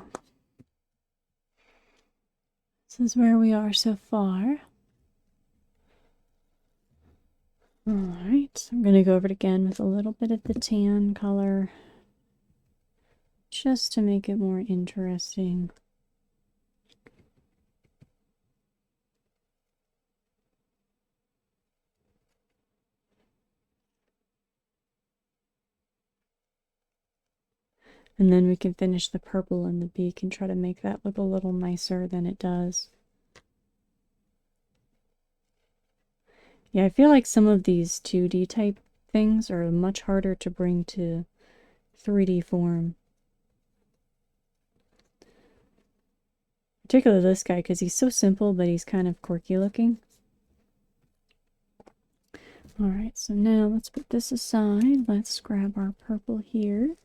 This is where we are so far. Alright, I'm going to go over it again with a little bit of the tan color, just to make it more interesting. And then we can finish the purple in the beak and try to make that look a little nicer than it does. Yeah, I feel like some of these 2D type things are much harder to bring to 3D form. Particularly this guy, because he's so simple, but he's kind of quirky looking. Alright, so now let's put this aside. Let's grab our purple here.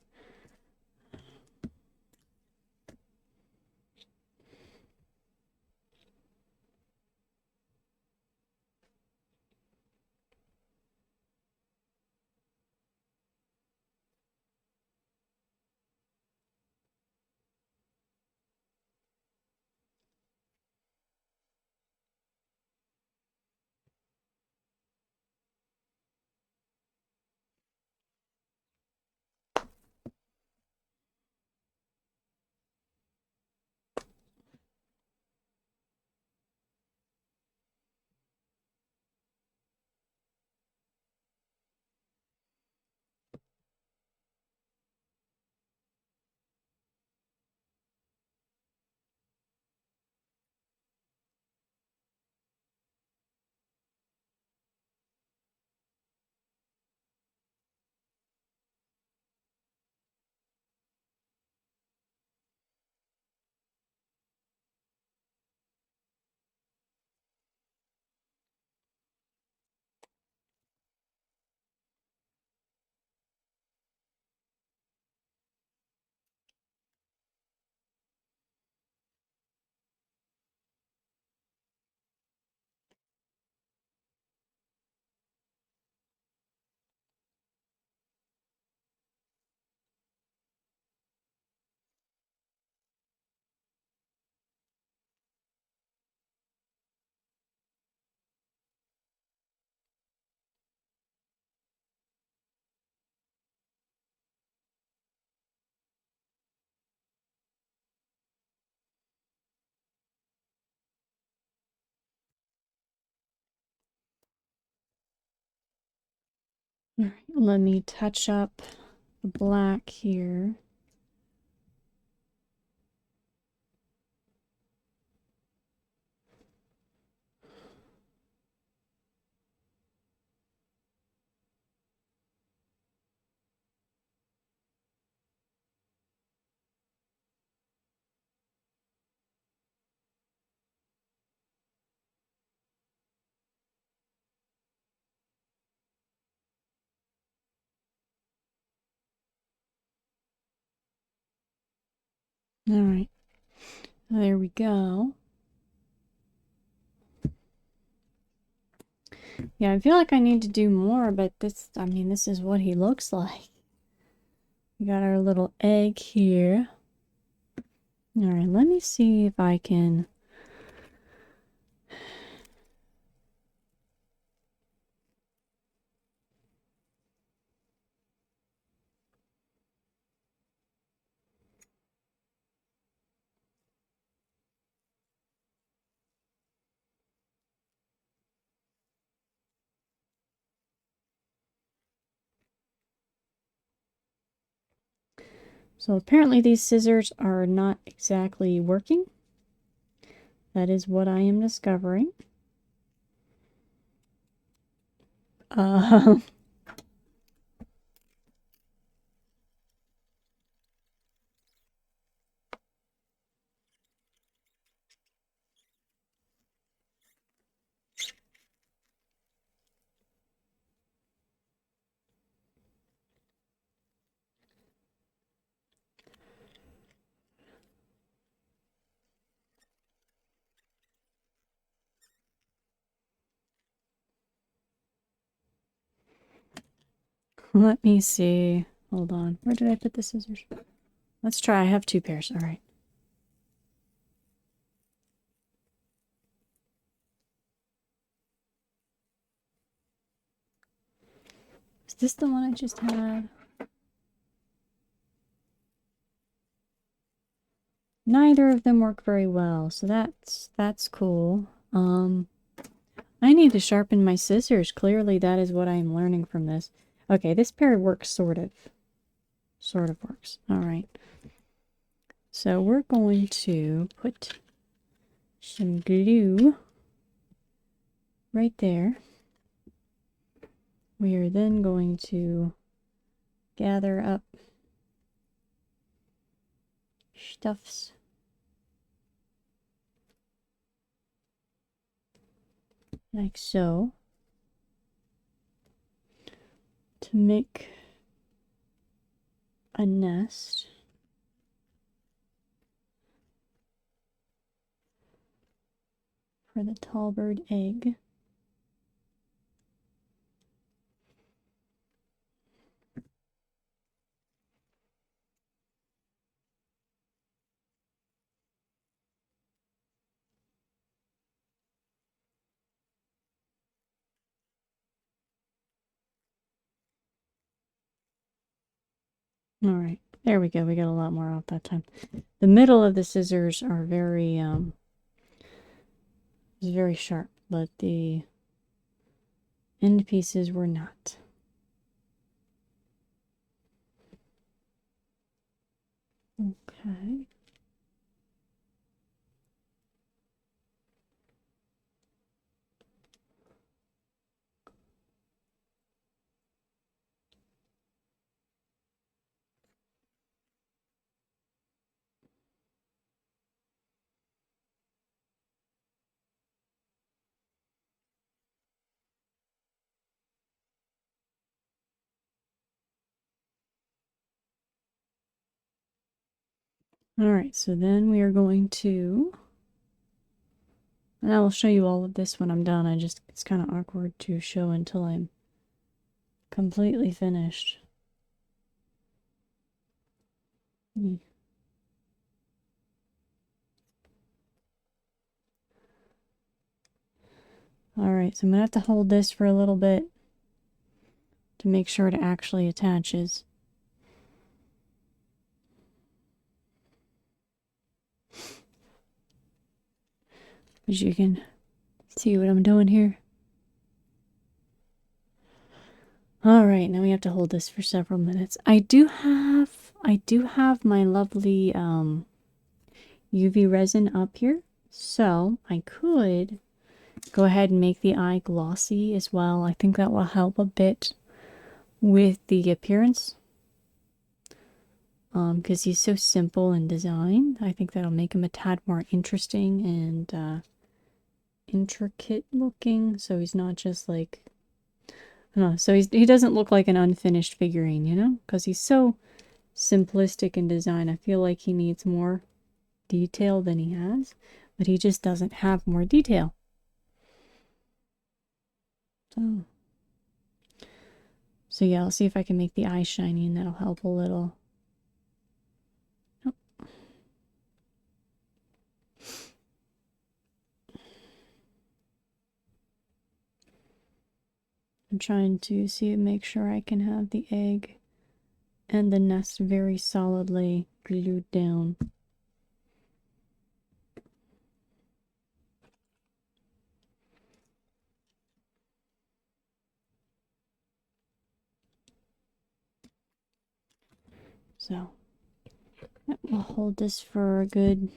Alright, let me touch up the black here. Alright, there we go. Yeah, I feel like I need to do more, but this, I mean, this is what he looks like. We got our little egg here. Alright, let me see if I can... So apparently these scissors are not exactly working. That is what I am discovering. Uh, let me see. Hold on. Where did I put the scissors? Let's try. I have 2 pairs. All right. Is this the one I just had? Neither of them work very well, so that's cool. I need to sharpen my scissors. Clearly that is what I am learning from this. Okay, this pair works sort of. Sort of works. All right. So we're going to put some glue right there. We are then going to gather up stuffs like so to make a nest. For the Tallbird egg. All right, there we go. We got a lot more off that time. The middle of the scissors are very is very sharp, but the end pieces were not. Okay. All right, so then we are going to, and I will show you all of this when I'm done. It's kind of awkward to show until I'm completely finished. All right, so I'm gonna have to hold this for a little bit to make sure it actually attaches. As you can see what I'm doing here. All right, now we have to hold this for several minutes. I do have my lovely UV resin up here, so I could go ahead and make the eye glossy as well. I think that will help a bit with the appearance. Because he's so simple in design, I think that'll make him a tad more interesting and intricate looking. So he's not just like, I don't know. So he doesn't look like an unfinished figurine, you know? Because he's so simplistic in design. I feel like he needs more detail than he has, but he just doesn't have more detail. So yeah, I'll see if I can make the eyes shiny and that'll help a little. I'm trying to make sure I can have the egg and the nest very solidly glued down. So we'll hold this for a good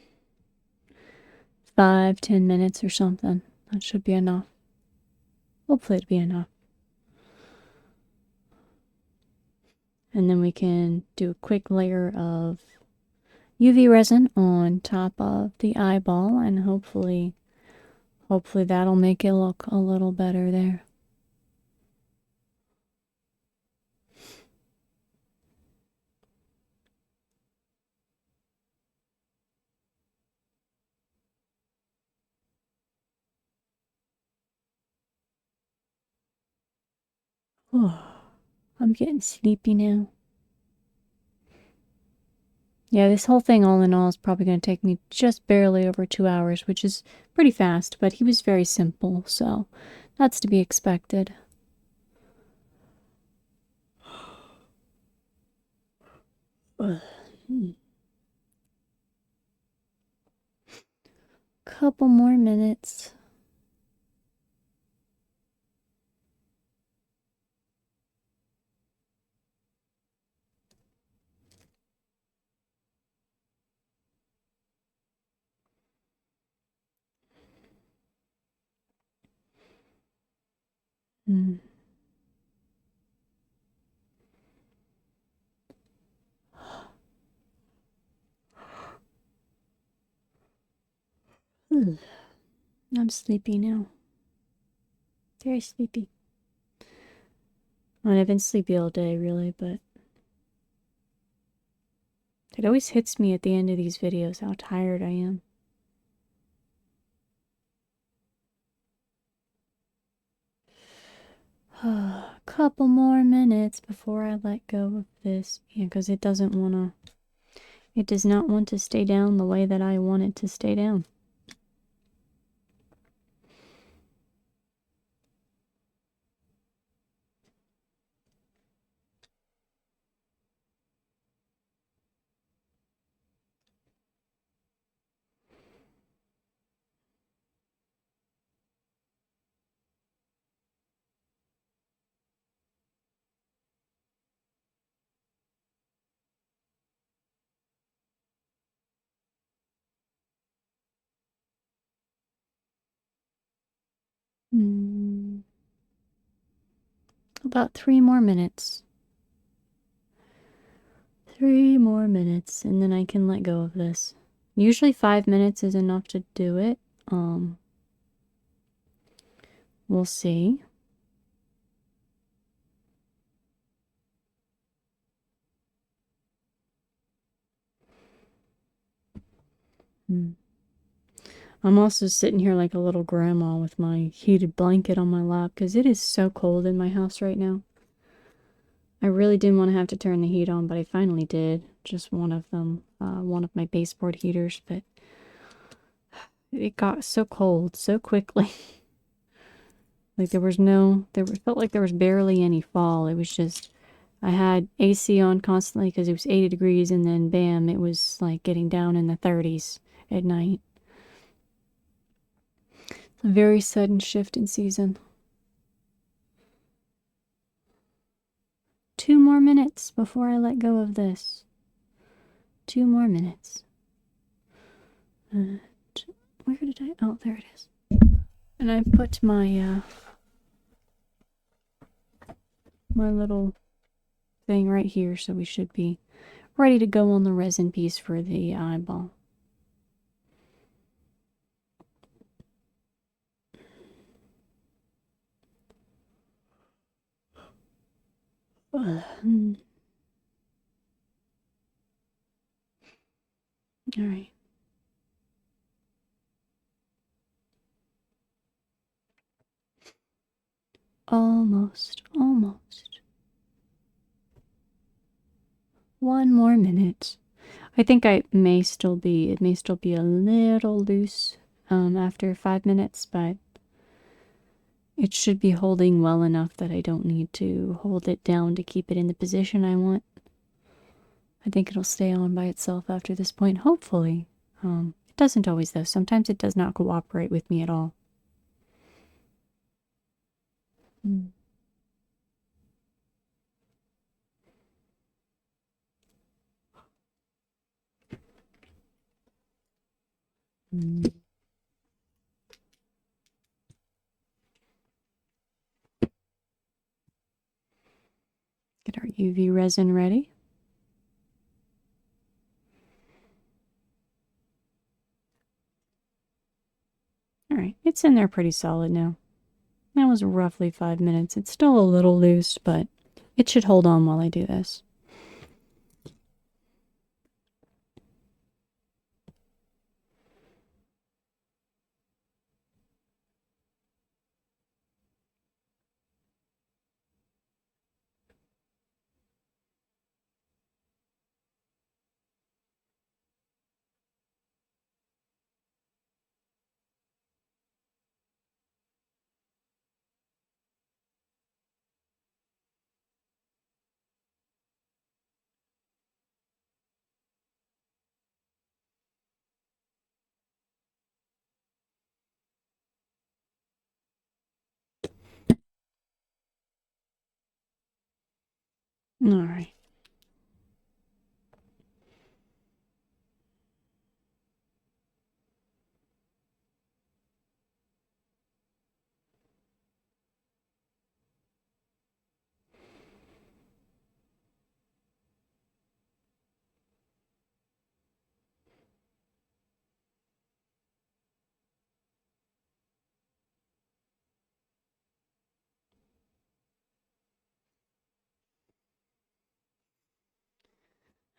5-10 minutes or something. That should be enough. Hopefully it'll be enough. And then we can do a quick layer of UV resin on top of the eyeball, and hopefully that'll make it look a little better there. Oh, I'm getting sleepy now. Yeah, this whole thing all in all is probably going to take me just barely over 2 hours, which is pretty fast, but he was very simple, so that's to be expected. Couple more minutes. Mm. I'm sleepy now. Very sleepy. I've been sleepy all day, really, but it always hits me at the end of these videos how tired I am. A couple more minutes before I let go of this. Yeah, because it does not want to stay down the way that I want it to stay down. About 3 more minutes. 3 more minutes, and then I can let go of this. Usually 5 minutes is enough to do it. We'll see. I'm also sitting here like a little grandma with my heated blanket on my lap because it is so cold in my house right now. I really didn't want to have to turn the heat on, but I finally did. Just one of them, one of my baseboard heaters, but it got so cold so quickly. Like felt like there was barely any fall. It was just, I had AC on constantly because it was 80 degrees, and then bam, it was like getting down in the 30s at night. A very sudden shift in season. 2 more minutes before I let go of this. 2 more minutes. Where did I? Oh, there it is. And I put my my little thing right here, so we should be ready to go on the resin piece for the eyeball. All right. Almost. 1 more minute. I think it may still be a little loose after 5 minutes, but it should be holding well enough that I don't need to hold it down to keep it in the position I want. I think it'll stay on by itself after this point, hopefully. It doesn't always, though. Sometimes it does not cooperate with me at all. Get our UV resin ready. All right, it's in there pretty solid now. That was roughly 5 minutes. It's still a little loose, but it should hold on while I do this. All right.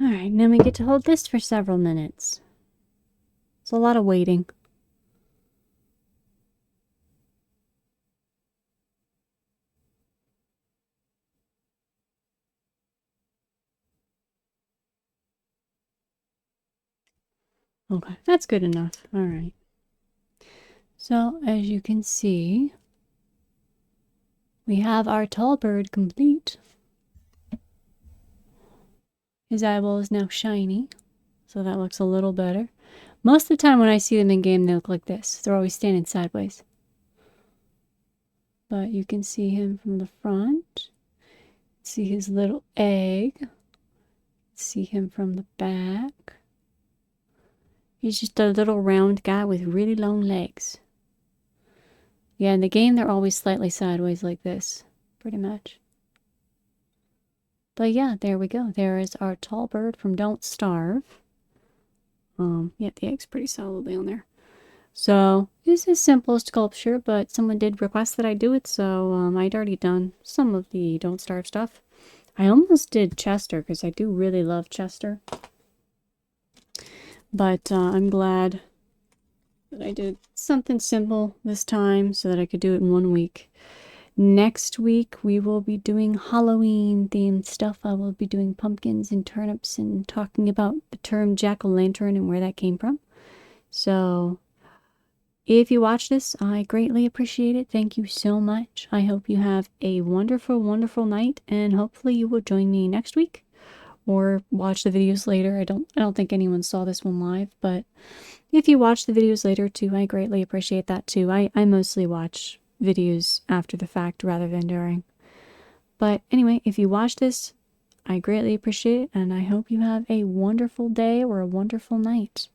All right, and then we get to hold this for several minutes. It's a lot of waiting. Okay, that's good enough. All right. So, as you can see, we have our Tallbird complete. His eyeball is now shiny, so that looks a little better. Most of the time when I see them in game, they look like this. They're always standing sideways. But you can see him from the front. See his little egg. See him from the back. He's just a little round guy with really long legs. Yeah, in the game, they're always slightly sideways like this. Pretty much. But yeah, there we go. There is our Tallbird from Don't Starve. Yeah, the egg's pretty solidly on there. So, this is simple sculpture, but someone did request that I do it, so I'd already done some of the Don't Starve stuff. I almost did Chester, because I do really love Chester. But I'm glad that I did something simple this time, so that I could do it in 1 week. Next week, we will be doing Halloween-themed stuff. I will be doing pumpkins and turnips and talking about the term jack-o'-lantern and where that came from. So, if you watch this, I greatly appreciate it. Thank you so much. I hope you have a wonderful, wonderful night, and hopefully you will join me next week or watch the videos later. I don't think anyone saw this one live, but if you watch the videos later too, I greatly appreciate that too. I mostly watch videos after the fact rather than during. But anyway, if you watch this, I greatly appreciate it, and I hope you have a wonderful day or a wonderful night.